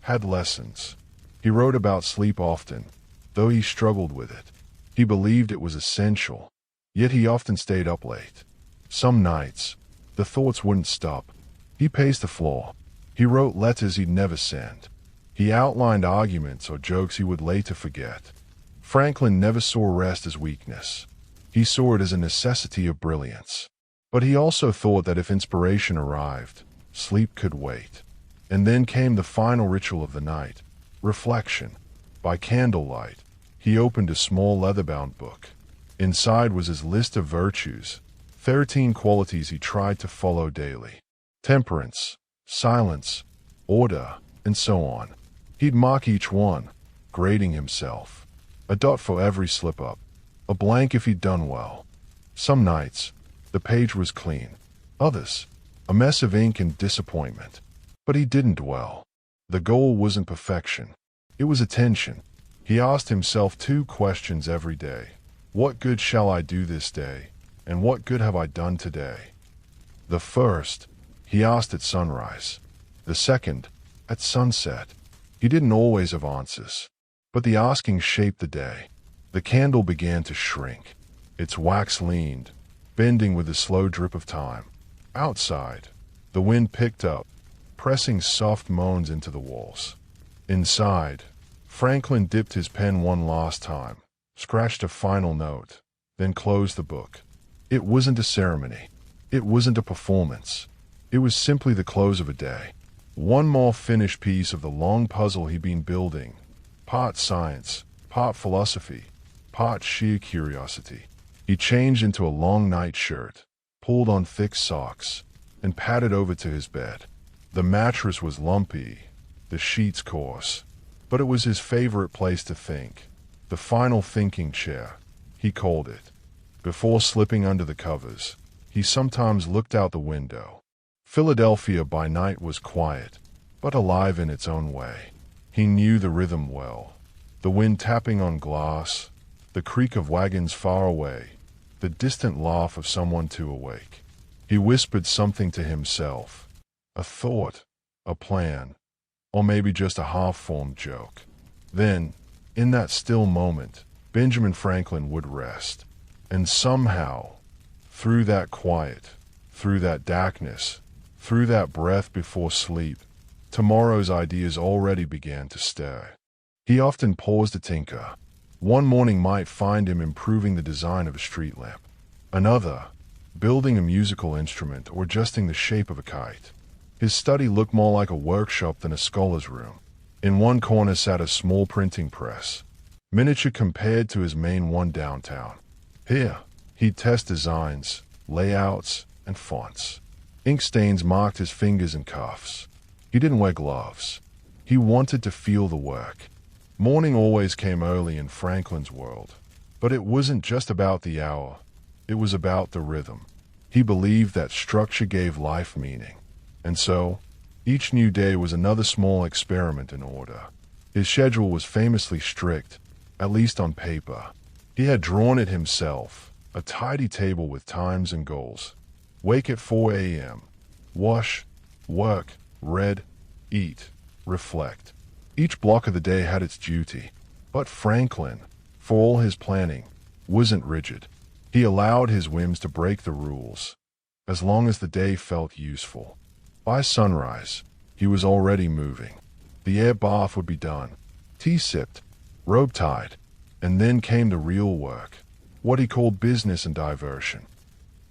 had lessons. He wrote about sleep often, though he struggled with it. He believed it was essential, yet he often stayed up late. Some nights, the thoughts wouldn't stop. He paced the floor. He wrote letters he'd never sent. He outlined arguments or jokes he would later forget. Franklin never saw rest as weakness. He saw it as a necessity of brilliance. But he also thought that if inspiration arrived, sleep could wait. And then came the final ritual of the night, reflection. By candlelight, he opened a small leather-bound book. Inside was his list of virtues, 13 qualities he tried to follow daily. Temperance, silence, order, and so on. He'd mark each one, grading himself. A dot for every slip-up, a blank if he'd done well. Some nights, the page was clean. Others, a mess of ink and disappointment. But he didn't dwell. The goal wasn't perfection. It was attention. He asked himself 2 questions every day. What good shall I do this day? And what good have I done today? The first, he asked at sunrise. The second, at sunset. He didn't always have answers, but the asking shaped the day. The candle began to shrink. Its wax leaned, bending with the slow drip of time. Outside, the wind picked up, pressing soft moans into the walls. Inside, Franklin dipped his pen one last time, scratched a final note, then closed the book. It wasn't a ceremony. It wasn't a performance. It was simply the close of a day. One more finished piece of the long puzzle he'd been building, part science, part philosophy, part sheer curiosity. He changed into a long night shirt, pulled on thick socks, and padded over to his bed. The mattress was lumpy, the sheets coarse, but it was his favorite place to think. The final thinking chair, he called it. Before slipping under the covers, he sometimes looked out the window. Philadelphia by night was quiet, but alive in its own way. He knew the rhythm well. The wind tapping on glass, the creak of wagons far away, the distant laugh of someone too awake. He whispered something to himself, a thought, a plan, or maybe just a half-formed joke. Then, in that still moment, Benjamin Franklin would rest. And somehow, through that quiet, through that darkness, through that breath before sleep, tomorrow's ideas already began to stir. He often paused to tinker. One morning might find him improving the design of a street lamp. Another, building a musical instrument or adjusting the shape of a kite. His study looked more like a workshop than a scholar's room. In one corner sat a small printing press, miniature compared to his main one downtown. Here, he'd test designs, layouts, and fonts. Ink stains marked his fingers and cuffs. He didn't wear gloves. He wanted to feel the work. Morning always came early in Franklin's world. But it wasn't just about the hour. It was about the rhythm. He believed that structure gave life meaning. And so, each new day was another small experiment in order. His schedule was famously strict, at least on paper. He had drawn it himself, a tidy table with times and goals. Wake at 4 a.m. Wash, work, read, eat, reflect. Each block of the day had its duty. But Franklin, for all his planning, wasn't rigid. He allowed his whims to break the rules, as long as the day felt useful. By sunrise, he was already moving. The air bath would be done, tea sipped, robe tied, and then came the real work, what he called business and diversion.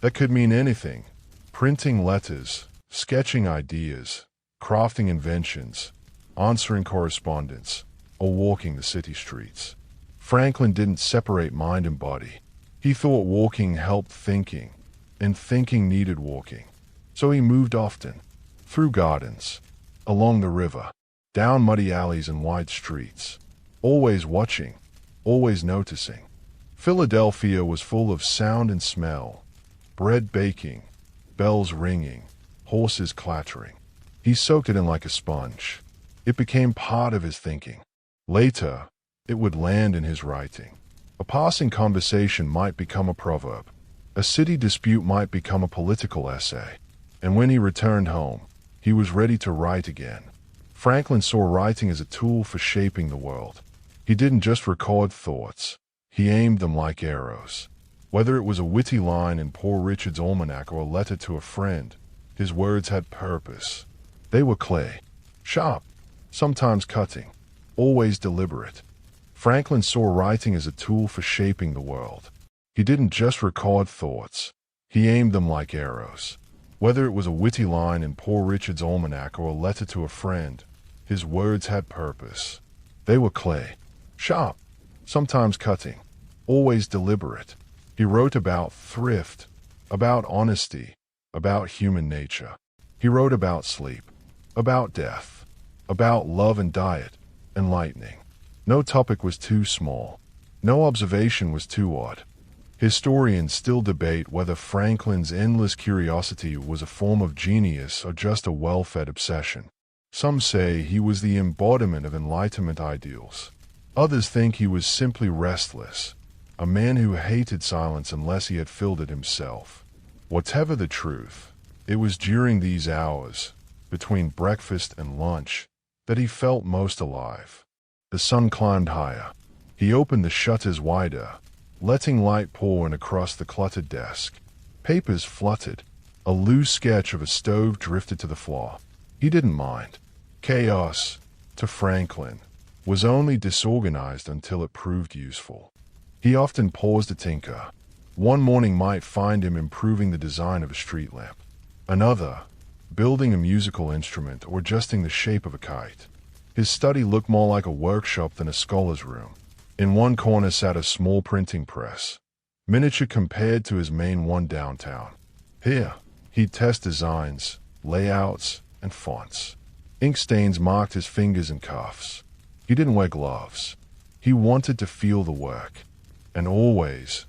That could mean anything: printing letters, sketching ideas, crafting inventions, answering correspondence, or walking the city streets. Franklin didn't separate mind and body. He thought walking helped thinking, and thinking needed walking. So he moved often, through gardens, along the river, down muddy alleys and wide streets, always watching, always noticing. Philadelphia was full of sound and smell, bread baking, bells ringing, horses clattering. He soaked it in like a sponge. It became part of his thinking. Later, it would land in his writing. A passing conversation might become a proverb. A city dispute might become a political essay. And when he returned home, he was ready to write again. Franklin saw writing as a tool for shaping the world. He didn't just record thoughts. He aimed them like arrows. Whether it was a witty line in Poor Richard's Almanac or a letter to a friend, his words had purpose. They were clay, sharp, sometimes cutting, always deliberate. Franklin saw writing as a tool for shaping the world. He didn't just record thoughts. He aimed them like arrows. Whether it was a witty line in Poor Richard's Almanac or a letter to a friend, his words had purpose. They were clay, sharp, sometimes cutting, always deliberate. He wrote about thrift, about honesty, about human nature. He wrote about sleep, about death, about love and diet, and lightning. No topic was too small. No observation was too odd. Historians still debate whether Franklin's endless curiosity was a form of genius or just a well-fed obsession. Some say he was the embodiment of Enlightenment ideals. Others think he was simply restless, a man who hated silence unless he had filled it himself. Whatever the truth, it was during these hours, between breakfast and lunch, that he felt most alive. The sun climbed higher. He opened the shutters wider, letting light pour in across the cluttered desk. Papers fluttered. A loose sketch of a stove drifted to the floor. He didn't mind. Chaos, to Franklin, was only disorganized until it proved useful. He often paused to tinker. One morning might find him improving the design of a street lamp. Another, building a musical instrument or adjusting the shape of a kite. His study looked more like a workshop than a scholar's room. In one corner sat a small printing press, miniature compared to his main one downtown. Here, he'd test designs, layouts, and fonts. Ink stains marked his fingers and cuffs. He didn't wear gloves. He wanted to feel the work. And always,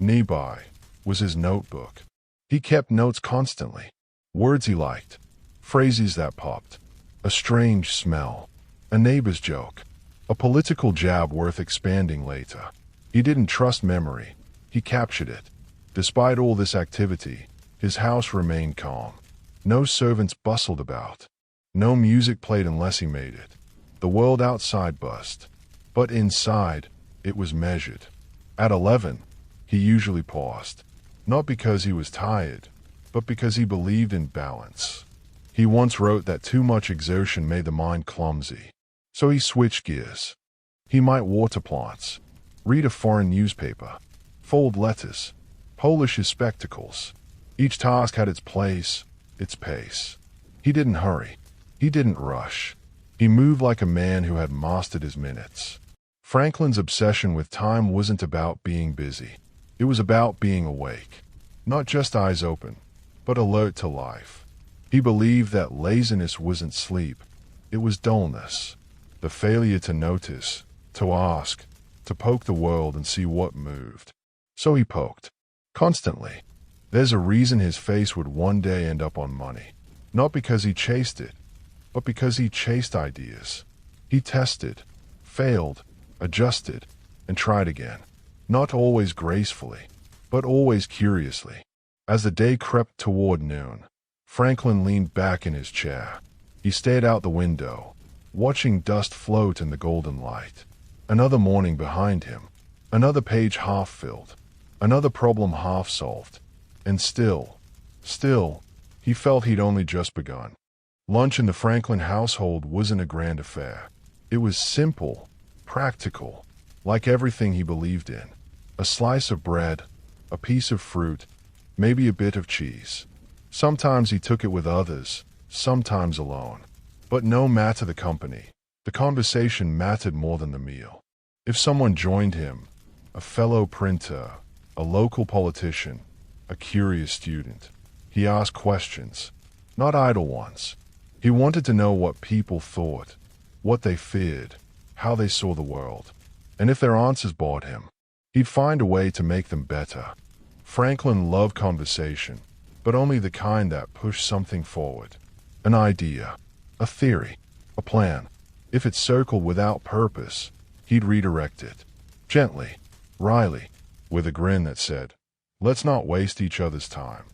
nearby, was his notebook. He kept notes constantly. Words he liked, phrases that popped, a strange smell, a neighbor's joke, a political jab worth expanding later. He didn't trust memory. He captured it. Despite all this activity, his house remained calm. No servants bustled about. No music played unless he made it. The world outside buzzed, but inside, it was measured. At 11, he usually paused, not because he was tired, but because he believed in balance. He once wrote that too much exertion made the mind clumsy, so he switched gears. He might water plants, read a foreign newspaper, fold letters, polish his spectacles. Each task had its place, its pace. He didn't hurry. He didn't rush. He moved like a man who had mastered his minutes. Franklin's obsession with time wasn't about being busy. It was about being awake. Not just eyes open, but alert to life. He believed that laziness wasn't sleep. It was dullness. The failure to notice, to ask, to poke the world and see what moved. So he poked. Constantly. There's a reason his face would one day end up on money. Not because he chased it, but because he chased ideas. He tested, failed, adjusted, and tried again. Not always gracefully, but always curiously. As the day crept toward noon, Franklin leaned back in his chair. He stared out the window, watching dust float in the golden light. Another morning behind him, another page half filled, another problem half solved. And still, he felt he'd only just begun. Lunch in the Franklin household wasn't a grand affair. It was simple, practical, like everything he believed in. A slice of bread, a piece of fruit, maybe a bit of cheese. Sometimes he took it with others, sometimes alone. But no matter the company, the conversation mattered more than the meal. If someone joined him, a fellow printer, a local politician, a curious student, he asked questions, not idle ones. He wanted to know what people thought, what they feared, how they saw the world. And if their answers bored him, he'd find a way to make them better. Franklin loved conversation, but only the kind that pushed something forward. An idea, a theory, a plan. If it circled without purpose, he'd redirect it. Gently, wryly, with a grin that said, "Let's not waste each other's time."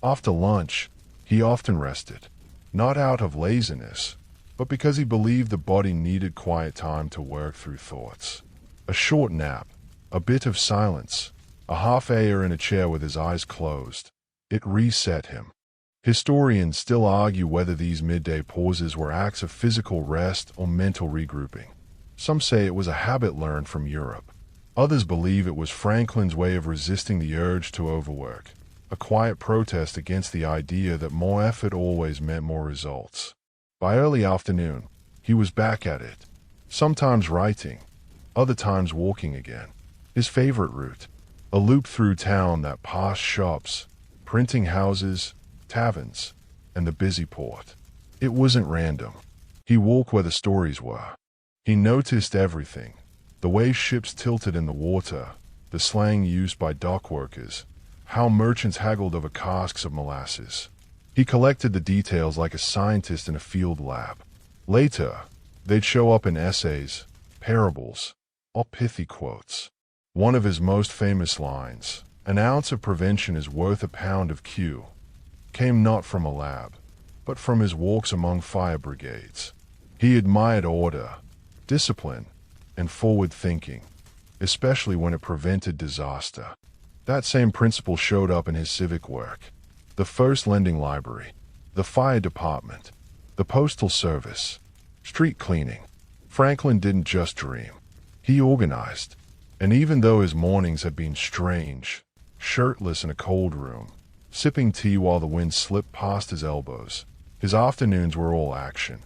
After lunch, he often rested, not out of laziness, but because he believed the body needed quiet time to work through thoughts. A short nap, a bit of silence, a half hour in a chair with his eyes closed. It reset him. Historians still argue whether these midday pauses were acts of physical rest or mental regrouping. Some say it was a habit learned from Europe. Others believe it was Franklin's way of resisting the urge to overwork, a quiet protest against the idea that more effort always meant more results. By early afternoon, he was back at it, sometimes writing, other times walking again. His favorite route, a loop through town that passed shops, printing houses, taverns, and the busy port. It wasn't random. He walked where the stories were. He noticed everything, the way ships tilted in the water, the slang used by dock workers, how merchants haggled over casks of molasses. He collected the details like a scientist in a field lab. Later, they'd show up in essays, parables, or pithy quotes. One of his most famous lines, "An ounce of prevention is worth a pound of Q," came not from a lab, but from his walks among fire brigades. He admired order, discipline, and forward thinking, especially when it prevented disaster. That same principle showed up in his civic work. The first lending library, the fire department, the postal service, street cleaning. Franklin didn't just dream. He organized. And even though his mornings had been strange, shirtless in a cold room, sipping tea while the wind slipped past his elbows, his afternoons were all action.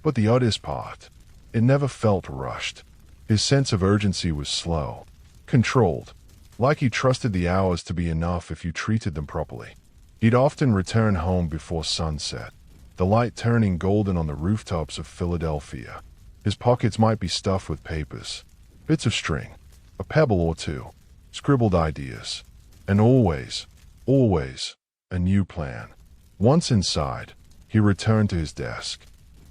But the oddest part, it never felt rushed. His sense of urgency was slow, controlled, like he trusted the hours to be enough if you treated them properly. He'd often return home before sunset, the light turning golden on the rooftops of Philadelphia. His pockets might be stuffed with papers, bits of string, a pebble or two, scribbled ideas, and always, a new plan. Once inside, he returned to his desk.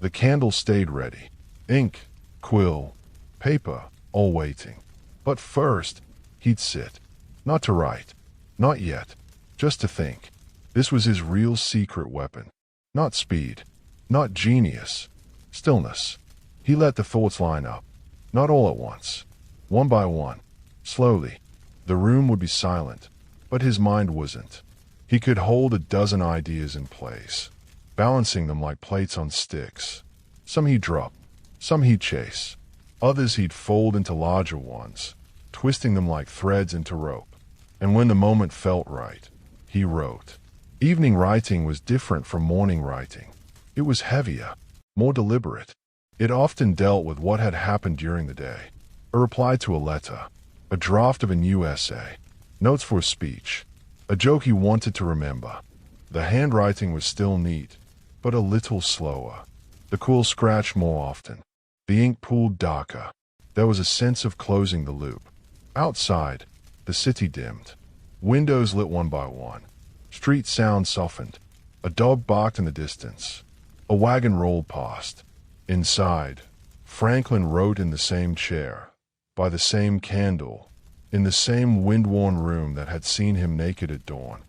The candle stayed ready, ink, quill, paper, all waiting. But first, he'd sit. Not to write. Not yet. Just to think. This was his real secret weapon. Not speed. Not genius. Stillness. He let the thoughts line up. Not all at once. One by one. Slowly. The room would be silent, but his mind wasn't. He could hold a dozen ideas in place, balancing them like plates on sticks. Some he'd drop, some he'd chase. Others he'd fold into larger ones, twisting them like threads into rope. And when the moment felt right, he wrote. Evening writing was different from morning writing. It was heavier, more deliberate. It often dealt with what had happened during the day. A reply to a letter, a draft of an U.S.A, notes for a speech, a joke he wanted to remember. The handwriting was still neat, but a little slower. The quill scratched more often. The ink pooled darker. There was a sense of closing the loop. Outside, the city dimmed. Windows lit one by one. Street sounds softened. A dog barked in the distance. A wagon rolled past. Inside, Franklin wrote in the same chair, by the same candle, in the same wind-worn room that had seen him naked at dawn.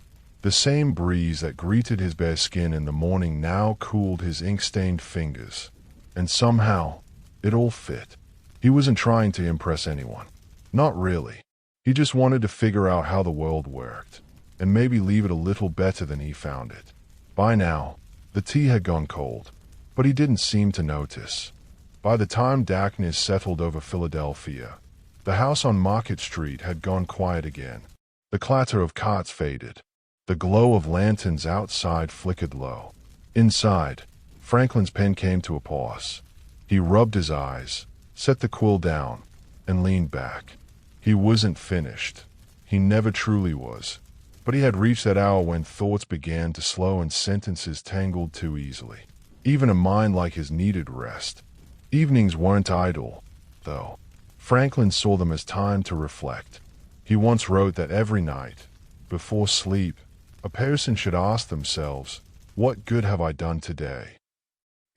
The same breeze that greeted his bare skin in the morning now cooled his ink-stained fingers. And somehow, it all fit. He wasn't trying to impress anyone. Not really. He just wanted to figure out how the world worked, and maybe leave it a little better than he found it. By now, the tea had gone cold, but he didn't seem to notice. By the time darkness settled over Philadelphia, the house on Market Street had gone quiet again. The clatter of carts faded. The glow of lanterns outside flickered low. Inside, Franklin's pen came to a pause. He rubbed his eyes, set the quill down, and leaned back. He wasn't finished. He never truly was. But he had reached that hour when thoughts began to slow and sentences tangled too easily. Even a mind like his needed rest. Evenings weren't idle, though. Franklin saw them as time to reflect. He once wrote that every night, before sleep, a person should ask themselves, "What good have I done today?"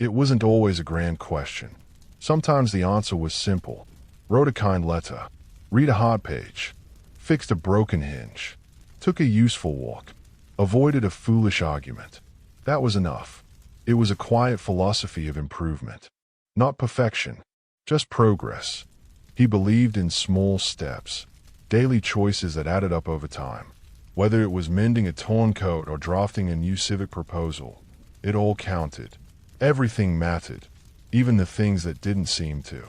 It wasn't always a grand question. Sometimes the answer was simple. Wrote a kind letter, read a hard page, fixed a broken hinge, took a useful walk, avoided a foolish argument. That was enough. It was a quiet philosophy of improvement. Not perfection, just progress. He believed in small steps, daily choices that added up over time. Whether it was mending a torn coat or drafting a new civic proposal, it all counted. Everything mattered, even the things that didn't seem to.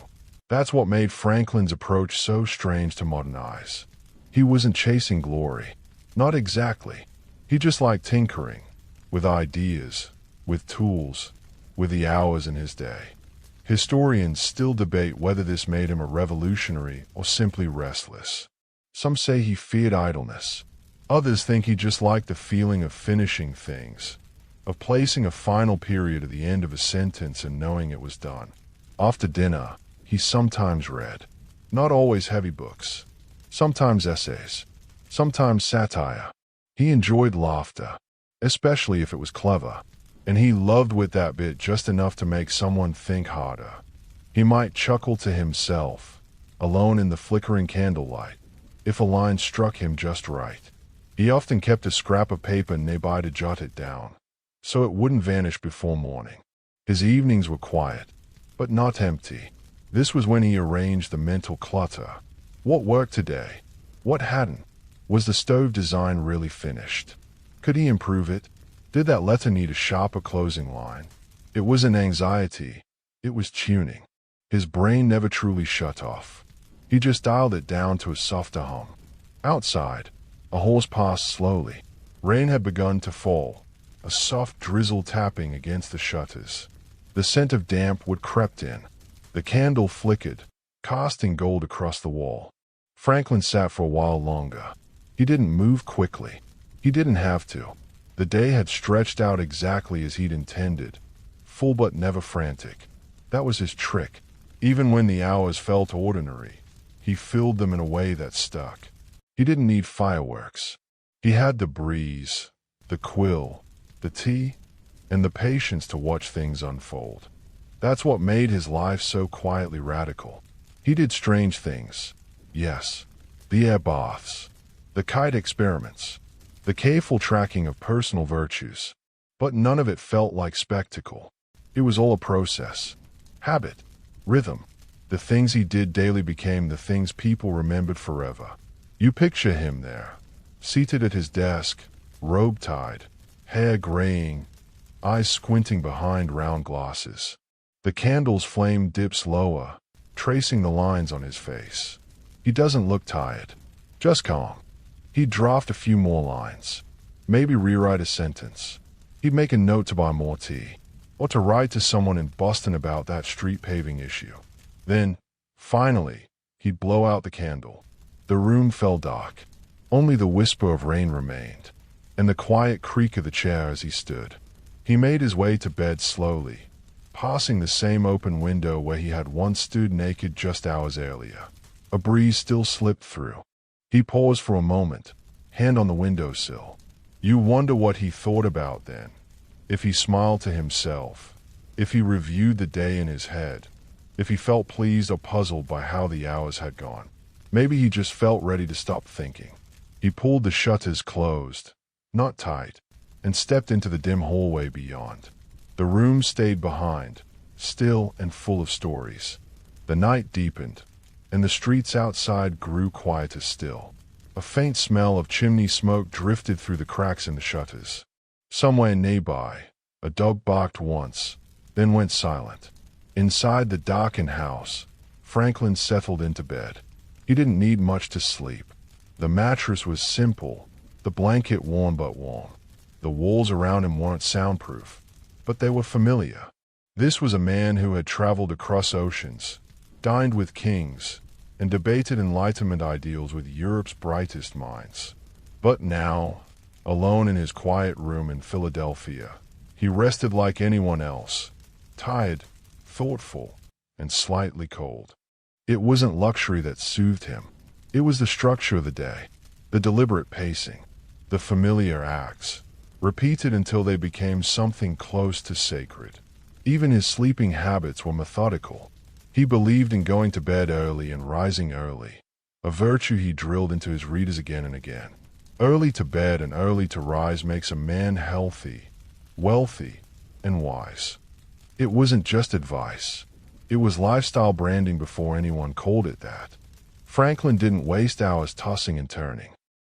That's what made Franklin's approach so strange to modern eyes. He wasn't chasing glory. Not exactly. He just liked tinkering, with ideas, with tools, with the hours in his day. Historians still debate whether this made him a revolutionary or simply restless. Some say he feared idleness. Others think he just liked the feeling of finishing things, of placing a final period at the end of a sentence and knowing it was done. After dinner, he sometimes read. Not always heavy books. Sometimes essays. Sometimes satire. He enjoyed laughter, especially if it was clever. And he loved wit that bit just enough to make someone think harder. He might chuckle to himself, alone in the flickering candlelight, if a line struck him just right. He often kept a scrap of paper nearby to jot it down, so it wouldn't vanish before morning. His evenings were quiet, but not empty. This was when he arranged the mental clutter. What worked today? What hadn't? Was the stove design really finished? Could he improve it? Did that letter need a sharper closing line? It wasn't anxiety. It was tuning. His brain never truly shut off. He just dialed it down to a softer hum. Outside, a horse passed slowly. Rain had begun to fall, a soft drizzle tapping against the shutters. The scent of damp wood crept in. The candle flickered, casting gold across the wall. Franklin sat for a while longer. He didn't move quickly. He didn't have to. The day had stretched out exactly as he'd intended, full but never frantic. That was his trick. Even when the hours felt ordinary, he filled them in a way that stuck. He didn't need fireworks. He had the breeze, the quill, the tea, and the patience to watch things unfold. That's what made his life so quietly radical. He did strange things. Yes, the air baths, the kite experiments, the careful tracking of personal virtues. But none of it felt like spectacle. It was all a process. Habit. Rhythm. The things he did daily became the things people remembered forever. You picture him there, seated at his desk, robe tied, hair graying, eyes squinting behind round glasses. The candle's flame dips lower, tracing the lines on his face. He doesn't look tired, just calm. He'd draft a few more lines, maybe rewrite a sentence. He'd make a note to buy more tea, or to write to someone in Boston about that street paving issue. Then, finally, he'd blow out the candle. The room fell dark. Only the whisper of rain remained, and the quiet creak of the chair as he stood. He made his way to bed slowly, passing the same open window where he had once stood naked just hours earlier. A breeze still slipped through. He paused for a moment, hand on the windowsill. You wonder what he thought about then. If he smiled to himself, if he reviewed the day in his head, if he felt pleased or puzzled by how the hours had gone. Maybe he just felt ready to stop thinking. He pulled the shutters closed, not tight, and stepped into the dim hallway beyond. The room stayed behind, still and full of stories. The night deepened, and the streets outside grew quieter still. A faint smell of chimney smoke drifted through the cracks in the shutters. Somewhere nearby, a dog barked once, then went silent. Inside the darkened house, Franklin settled into bed. He didn't need much to sleep. The mattress was simple, the blanket warm but warm. The walls around him weren't soundproof, but they were familiar. This was a man who had traveled across oceans, dined with kings, and debated Enlightenment ideals with Europe's brightest minds. But now, alone in his quiet room in Philadelphia, he rested like anyone else, tired, thoughtful, and slightly cold. It wasn't luxury that soothed him. It was the structure of the day, the deliberate pacing, the familiar acts, repeated until they became something close to sacred. Even his sleeping habits were methodical. He believed in going to bed early and rising early, a virtue he drilled into his readers again and again. Early to bed and early to rise makes a man healthy, wealthy, and wise. It wasn't just advice. It was lifestyle branding before anyone called it that. Franklin didn't waste hours tossing and turning.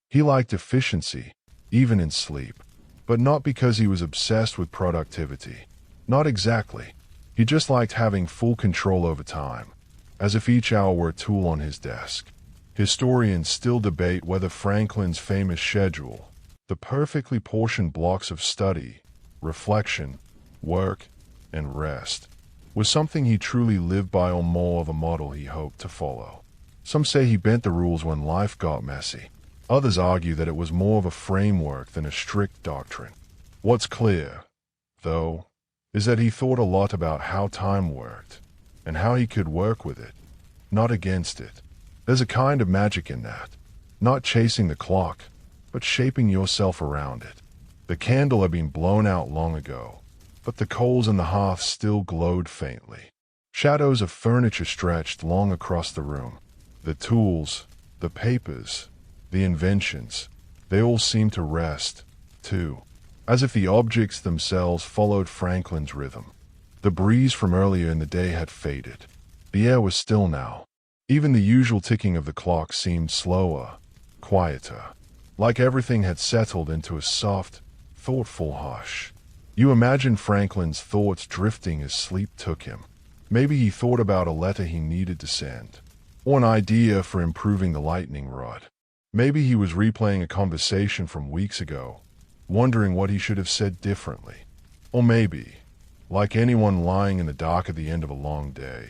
He liked efficiency, even in sleep, but not because he was obsessed with productivity. Not exactly. He just liked having full control over time, as if each hour were a tool on his desk. Historians still debate whether Franklin's famous schedule, the perfectly portioned blocks of study, reflection, work, and rest, was something he truly lived by or more of a model he hoped to follow. Some say he bent the rules when life got messy. Others argue that it was more of a framework than a strict doctrine. What's clear, though, is that he thought a lot about how time worked, and how he could work with it, not against it. There's a kind of magic in that, not chasing the clock, but shaping yourself around it. The candle had been blown out long ago, but the coals in the hearth still glowed faintly. Shadows of furniture stretched long across the room. The tools, the papers, the inventions, they all seemed to rest, too, as if the objects themselves followed Franklin's rhythm. The breeze from earlier in the day had faded. The air was still now. Even the usual ticking of the clock seemed slower, quieter, like everything had settled into a soft, thoughtful hush. You imagine Franklin's thoughts drifting as sleep took him. Maybe he thought about a letter he needed to send, or an idea for improving the lightning rod. Maybe he was replaying a conversation from weeks ago, wondering what he should have said differently. Or maybe, like anyone lying in the dark at the end of a long day,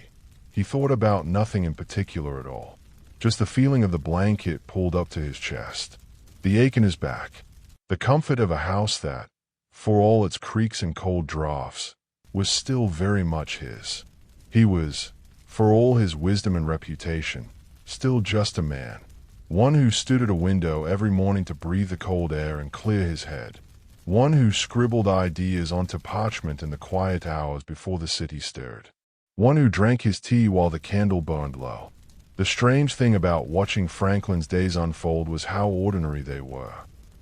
he thought about nothing in particular at all, just the feeling of the blanket pulled up to his chest, the ache in his back, the comfort of a house that, for all its creaks and cold draughts, was still very much his. He was, for all his wisdom and reputation, still just a man, one who stood at a window every morning to breathe the cold air and clear his head, one who scribbled ideas onto parchment in the quiet hours before the city stirred, one who drank his tea while the candle burned low. The strange thing about watching Franklin's days unfold was how ordinary they were.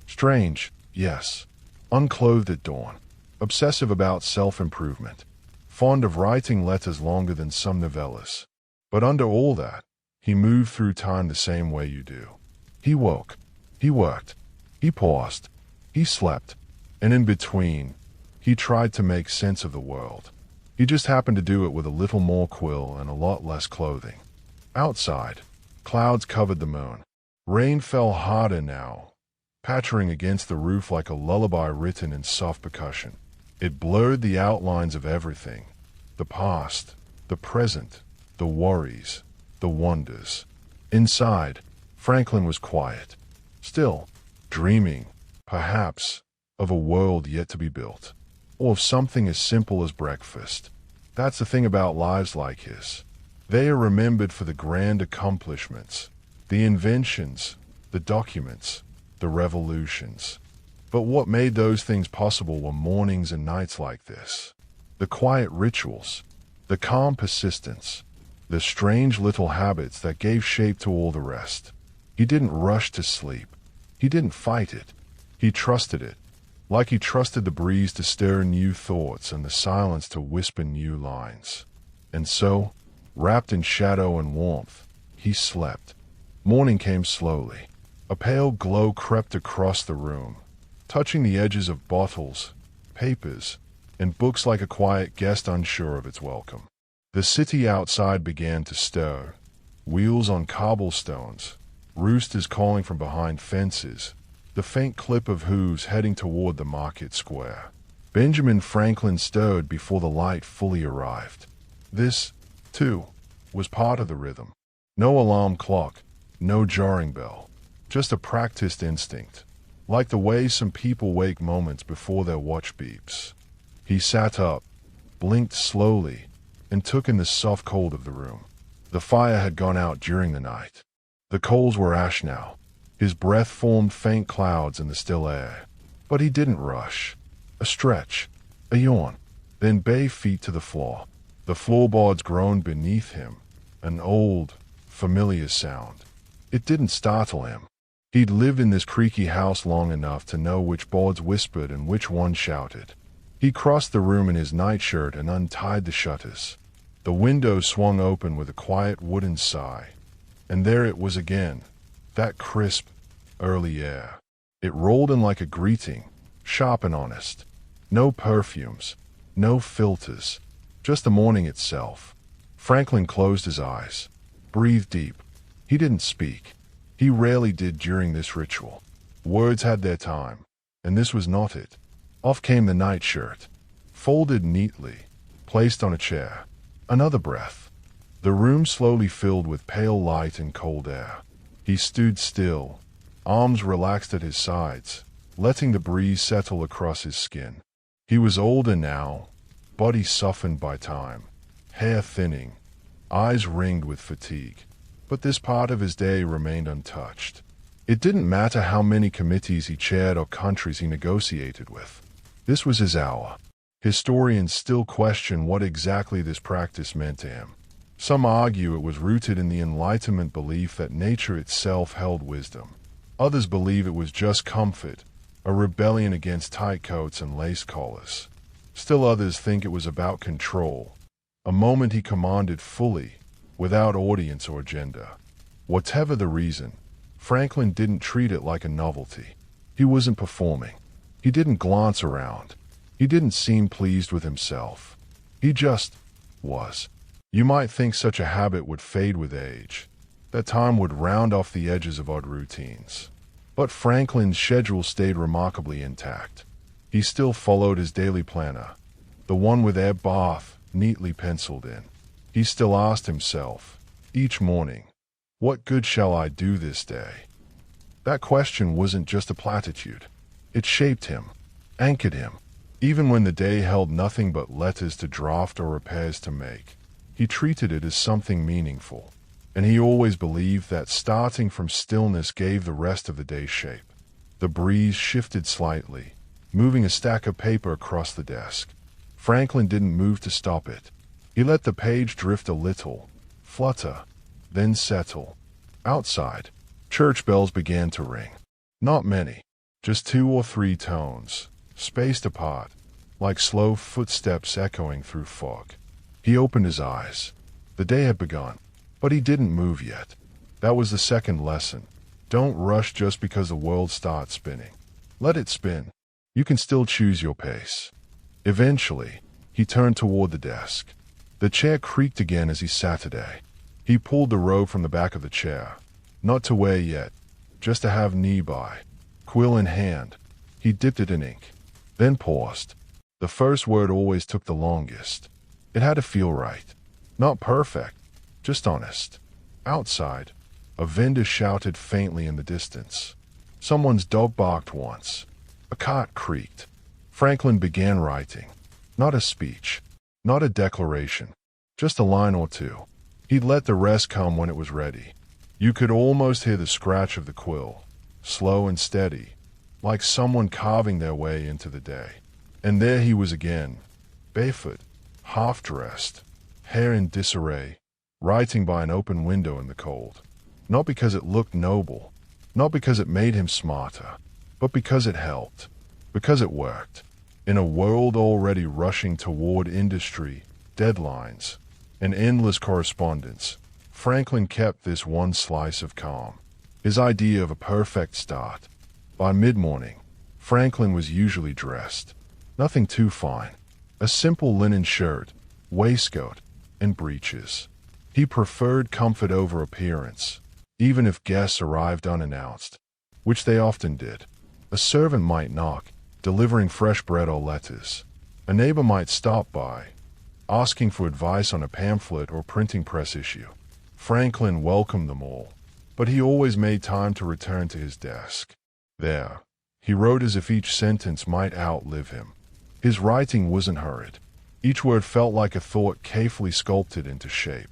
Strange, yes. Unclothed at dawn, obsessive about self-improvement, fond of writing letters longer than some novellas. But under all that, he moved through time the same way you do. He woke, he worked, he paused, he slept, and in between, he tried to make sense of the world. He just happened to do it with a little more quill and a lot less clothing. Outside, clouds covered the moon. Rain fell harder now, pattering against the roof like a lullaby written in soft percussion. It blurred the outlines of everything: the past, the present, the worries, the wonders. Inside, Franklin was quiet, still, dreaming, perhaps, of a world yet to be built, or of something as simple as breakfast. That's the thing about lives like his. They are remembered for the grand accomplishments, the inventions, the documents, the revolutions. But what made those things possible were mornings and nights like this. The quiet rituals, the calm persistence, the strange little habits that gave shape to all the rest. He didn't rush to sleep. He didn't fight it. He trusted it, like he trusted the breeze to stir new thoughts and the silence to whisper new lines. And so, wrapped in shadow and warmth, he slept. Morning came slowly. A pale glow crept across the room, touching the edges of bottles, papers, and books like a quiet guest unsure of its welcome. The city outside began to stir. Wheels on cobblestones, roosters calling from behind fences, the faint clip of hooves heading toward the market square. Benjamin Franklin stirred before the light fully arrived. This, too, was part of the rhythm. No alarm clock, no jarring bell, just a practiced instinct, like the way some people wake moments before their watch beeps. He sat up, blinked slowly, and took in the soft cold of the room. The fire had gone out during the night. The coals were ash now. His breath formed faint clouds in the still air. But he didn't rush. A stretch, a yawn, then bare feet to the floor. The floorboards groaned beneath him, an old, familiar sound. It didn't startle him. He'd lived in this creaky house long enough to know which boards whispered and which ones shouted. He crossed the room in his nightshirt and untied the shutters. The window swung open with a quiet wooden sigh. And there it was again, that crisp, early air. It rolled in like a greeting, sharp and honest. No perfumes, no filters, just the morning itself. Franklin closed his eyes, breathed deep. He didn't speak. He rarely did during this ritual. Words had their time, and this was not it. Off came the nightshirt, folded neatly, placed on a chair. Another breath. The room slowly filled with pale light and cold air. He stood still, arms relaxed at his sides, letting the breeze settle across his skin. He was older now, body softened by time, hair thinning, eyes ringed with fatigue. But this part of his day remained untouched. It didn't matter how many committees he chaired or countries he negotiated with. This was his hour. Historians still question what exactly this practice meant to him. Some argue it was rooted in the Enlightenment belief that nature itself held wisdom. Others believe it was just comfort, a rebellion against tight coats and lace collars. Still others think it was about control, a moment he commanded fully, without audience or agenda. Whatever the reason, Franklin didn't treat it like a novelty. He wasn't performing. He didn't glance around. He didn't seem pleased with himself. He just was. You might think such a habit would fade with age, that time would round off the edges of odd routines. But Franklin's schedule stayed remarkably intact. He still followed his daily planner, the one with ebb bath neatly penciled in. He still asked himself, each morning, what good shall I do this day? That question wasn't just a platitude. It shaped him, anchored him. Even when the day held nothing but letters to draft or repairs to make, he treated it as something meaningful. And he always believed that starting from stillness gave the rest of the day shape. The breeze shifted slightly, moving a stack of paper across the desk. Franklin didn't move to stop it. He let the page drift a little, flutter, then settle. Outside, church bells began to ring. Not many, just 2 or 3 tones, spaced apart, like slow footsteps echoing through fog. He opened his eyes. The day had begun, but he didn't move yet. That was the second lesson. Don't rush just because the world starts spinning. Let it spin. You can still choose your pace. Eventually, he turned toward the desk. The chair creaked again as he sat today. He pulled the robe from the back of the chair. Not to wear yet, just to have nearby. Quill in hand, he dipped it in ink, then paused. The first word always took the longest. It had to feel right. Not perfect, just honest. Outside, a vendor shouted faintly in the distance. Someone's dog barked once. A cart creaked. Franklin began writing. Not a speech, not a declaration, just a line or two. He'd let the rest come when it was ready. You could almost hear the scratch of the quill, slow and steady, like someone carving their way into the day. And there he was again, barefoot, half-dressed, hair in disarray, writing by an open window in the cold. Not because it looked noble, not because it made him smarter, but because it helped, because it worked. In a world already rushing toward industry, deadlines, and endless correspondence, Franklin kept this one slice of calm, his idea of a perfect start. By mid-morning, Franklin was usually dressed. Nothing too fine. A simple linen shirt, waistcoat, and breeches. He preferred comfort over appearance, even if guests arrived unannounced, which they often did. A servant might knock, delivering fresh bread or letters. A neighbor might stop by, asking for advice on a pamphlet or printing press issue. Franklin welcomed them all, but he always made time to return to his desk. There, he wrote as if each sentence might outlive him. His writing wasn't hurried. Each word felt like a thought carefully sculpted into shape.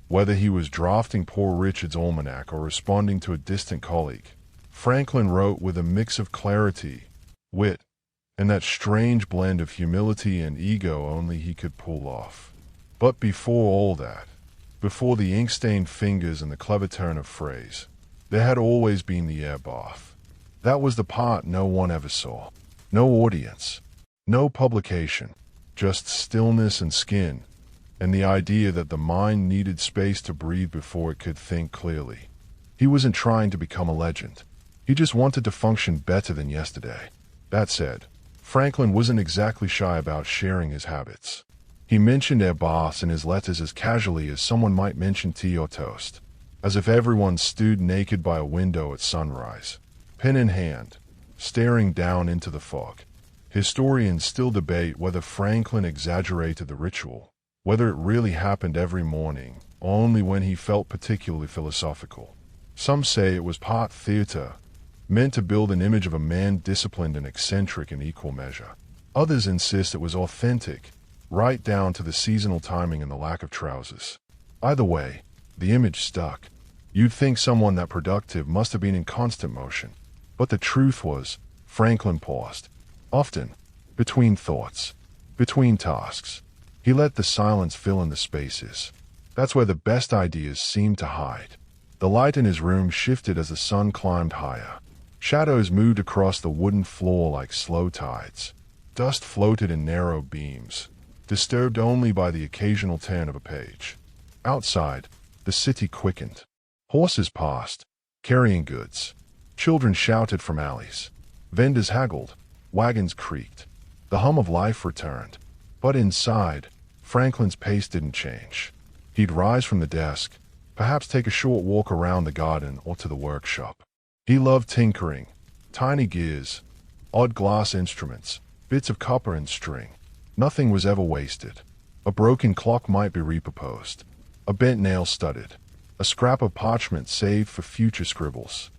Whether he was drafting Poor Richard's almanac or responding to a distant colleague, Franklin wrote with a mix of clarity, wit, and that strange blend of humility and ego only he could pull off. But before all that, before the ink-stained fingers and the clever turn of phrase, there had always been the air bath. That was the part no one ever saw. No audience, no publication, just stillness and skin, and the idea that the mind needed space to breathe before it could think clearly. He wasn't trying to become a legend. He just wanted to function better than yesterday. That said, Franklin wasn't exactly shy about sharing his habits. He mentioned air baths in his letters as casually as someone might mention tea or toast, as if everyone stood naked by a window at sunrise, pen in hand, staring down into the fog. Historians still debate whether Franklin exaggerated the ritual, whether it really happened every morning, or only when he felt particularly philosophical. Some say it was part theater, meant to build an image of a man disciplined and eccentric in equal measure. Others insist it was authentic, right down to the seasonal timing and the lack of trousers. Either way, the image stuck. You'd think someone that productive must have been in constant motion. But the truth was, Franklin paused. Often, between thoughts, between tasks. He let the silence fill in the spaces. That's where the best ideas seemed to hide. The light in his room shifted as the sun climbed higher. Shadows moved across the wooden floor like slow tides. Dust floated in narrow beams, disturbed only by the occasional turn of a page. Outside, the city quickened. Horses passed, carrying goods. Children shouted from alleys. Vendors haggled. Wagons creaked. The hum of life returned. But inside, Franklin's pace didn't change. He'd rise from the desk, perhaps take a short walk around the garden or to the workshop. He loved tinkering, tiny gears, odd glass instruments, bits of copper and string. Nothing was ever wasted. A broken clock might be repurposed, a bent nail studded, a scrap of parchment saved for future scribbles.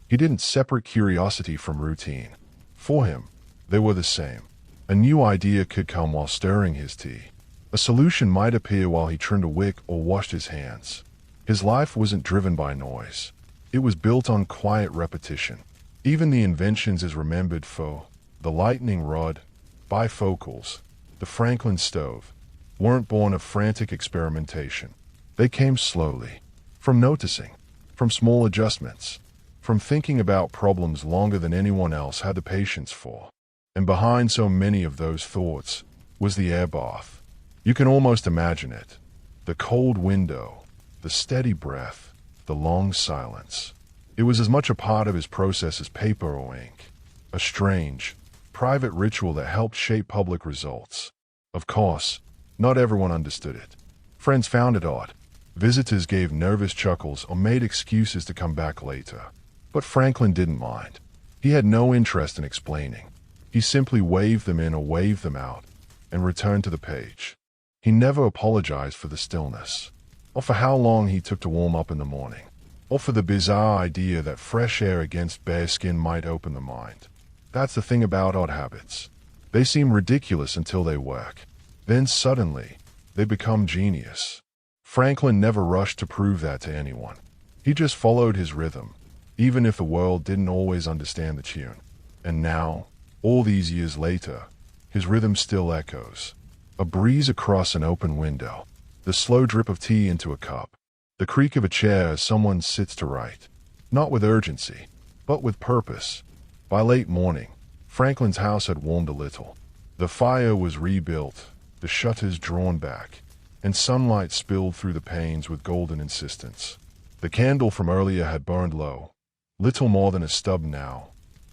He didn't separate curiosity from routine. For him, they were the same. A new idea could come while stirring his tea. A solution might appear while he trimmed a wick or washed his hands. His life wasn't driven by noise. It was built on quiet repetition. Even the inventions is remembered for the lightning rod, bifocals, the Franklin stove, weren't born of frantic experimentation. They came slowly, from noticing, from small adjustments, from thinking about problems longer than anyone else had the patience for. And behind so many of those thoughts was the air bath. You can almost imagine it. The cold window, the steady breath, the long silence. It was as much a part of his process as paper or ink. A strange, private ritual that helped shape public results. Of course, not everyone understood it. Friends found it odd. Visitors gave nervous chuckles or made excuses to come back later. But Franklin didn't mind. He had no interest in explaining. He simply waved them in or waved them out and returned to the page. He never apologized for the stillness, or for how long he took to warm up in the morning, or for the bizarre idea that fresh air against bare skin might open the mind. That's the thing about odd habits. They seem ridiculous until they work. Then suddenly, they become genius. Franklin never rushed to prove that to anyone. He just followed his rhythm, even if the world didn't always understand the tune. And now, all these years later, his rhythm still echoes. A breeze across an open window, the slow drip of tea into a cup, the creak of a chair as someone sits to write. Not with urgency, but with purpose. By late morning, Franklin's house had warmed a little. The fire was rebuilt, the shutters drawn back, and sunlight spilled through the panes with golden insistence. The candle from earlier had burned low, little more than a stub now.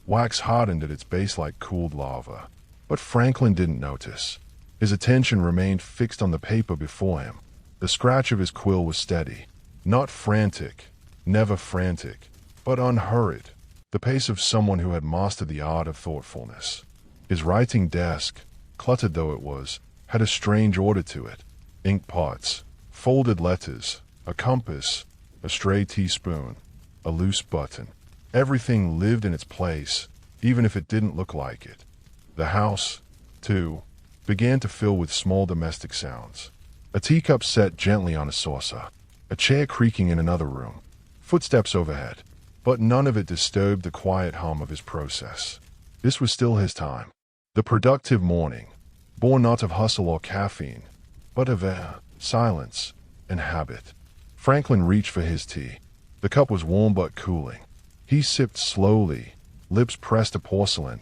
Wax hardened at its base like cooled lava. But Franklin didn't notice. His attention remained fixed on the paper before him. The scratch of his quill was steady, not frantic, never frantic, but unhurried, the pace of someone who had mastered the art of thoughtfulness. His writing desk, cluttered though it was, had a strange order to it. Ink pots, folded letters, a compass, a stray teaspoon, a loose button. Everything lived in its place, even if it didn't look like it. The house, too, began to fill with small domestic sounds. A teacup set gently on a saucer, a chair creaking in another room, footsteps overhead. But none of it disturbed the quiet hum of his process. This was still his time. The productive morning, born not of hustle or caffeine, but of air, silence, and habit. Franklin reached for his tea. The cup was warm but cooling. He sipped slowly, lips pressed to porcelain,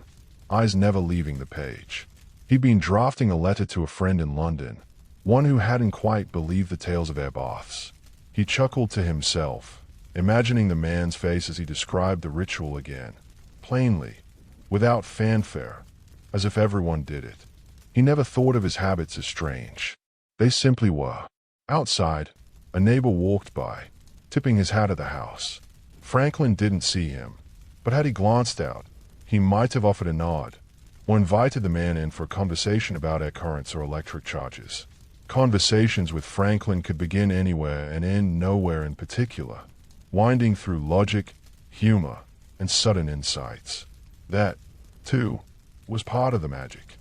eyes never leaving the page. He'd been drafting a letter to a friend in London, one who hadn't quite believed the tales of air baths. He chuckled to himself, imagining the man's face as he described the ritual again, plainly, without fanfare, as if everyone did it. He never thought of his habits as strange. They simply were. Outside, a neighbor walked by, tipping his hat at the house. Franklin didn't see him, but had he glanced out, he might have offered a nod, or invited the man in for a conversation about air currents or electric charges. Conversations with Franklin could begin anywhere and end nowhere in particular, winding through logic, humor, and sudden insights. That, too, was part of the magic.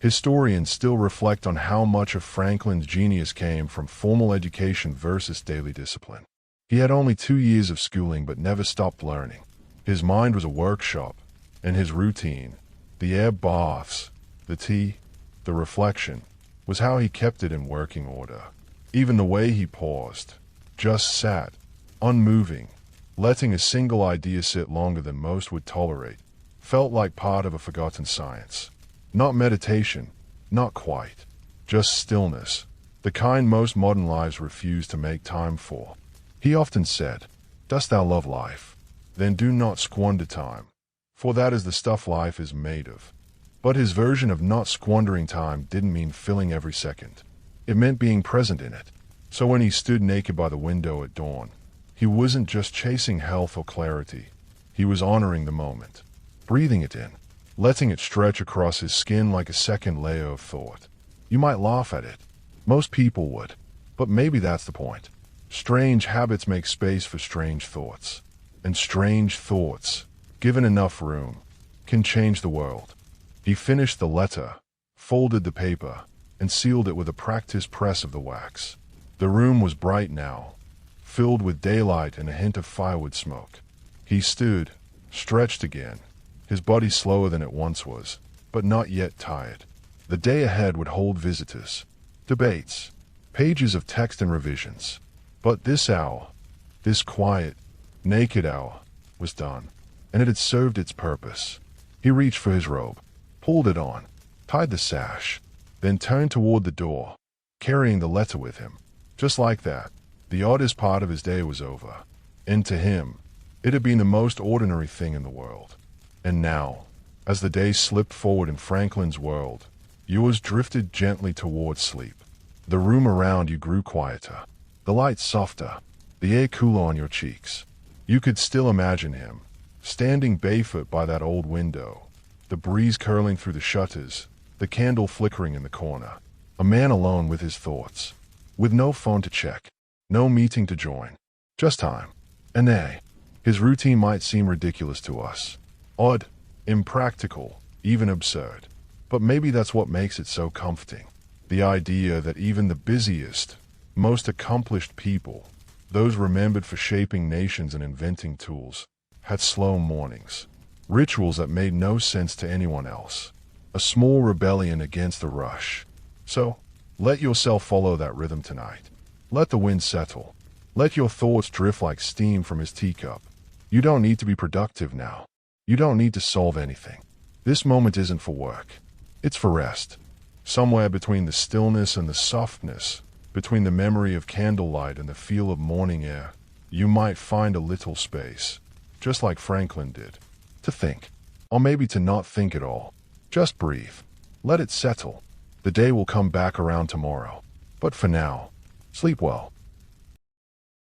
Historians still reflect on how much of Franklin's genius came from formal education versus daily discipline. He had only 2 years of schooling but never stopped learning. His mind was a workshop, and his routine, the air baths, the tea, the reflection, was how he kept it in working order. Even the way he paused, just sat, unmoving, letting a single idea sit longer than most would tolerate, felt like part of a forgotten science. Not meditation, not quite, just stillness, the kind most modern lives refuse to make time for. He often said, "Dost thou love life? Then do not squander time, for that is the stuff life is made of." But his version of not squandering time didn't mean filling every second. It meant being present in it. So when he stood naked by the window at dawn, he wasn't just chasing health or clarity. He was honoring the moment, breathing it in, letting it stretch across his skin like a second layer of thought. You might laugh at it. Most people would. But maybe that's the point. Strange habits make space for strange thoughts. And strange thoughts, given enough room, can change the world. He finished the letter, folded the paper, and sealed it with a practiced press of the wax. The room was bright now, filled with daylight and a hint of firewood smoke. He stood, stretched again, his body slower than it once was, but not yet tired. The day ahead would hold visitors, debates, pages of text and revisions. But this hour, this quiet, naked hour, was done, and it had served its purpose. He reached for his robe. pulled it on, tied the sash, then turned toward the door, carrying the letter with him. Just like that, the oddest part of his day was over. And to him, it had been the most ordinary thing in the world. And now, as the days slipped forward in Franklin's world, yours drifted gently toward sleep. The room around you grew quieter, the light softer, the air cooler on your cheeks. You could still imagine him, standing barefoot by that old window, the breeze curling through the shutters, the candle flickering in the corner. A man alone with his thoughts, with no phone to check, no meeting to join, just time. And his routine might seem ridiculous to us, odd, impractical, even absurd. But maybe that's what makes it so comforting. The idea that even the busiest, most accomplished people, those remembered for shaping nations and inventing tools, had slow mornings, rituals that made no sense to anyone else, a small rebellion against the rush. So, let yourself follow that rhythm tonight. Let the wind settle. Let your thoughts drift like steam from his teacup. You don't need to be productive now. You don't need to solve anything. This moment isn't for work. It's for rest. Somewhere between the stillness and the softness, between the memory of candlelight and the feel of morning air, you might find a little space, just like Franklin did, to think. Or maybe to not think at all. Just breathe. Let it settle. The day will come back around tomorrow. But for now, sleep well.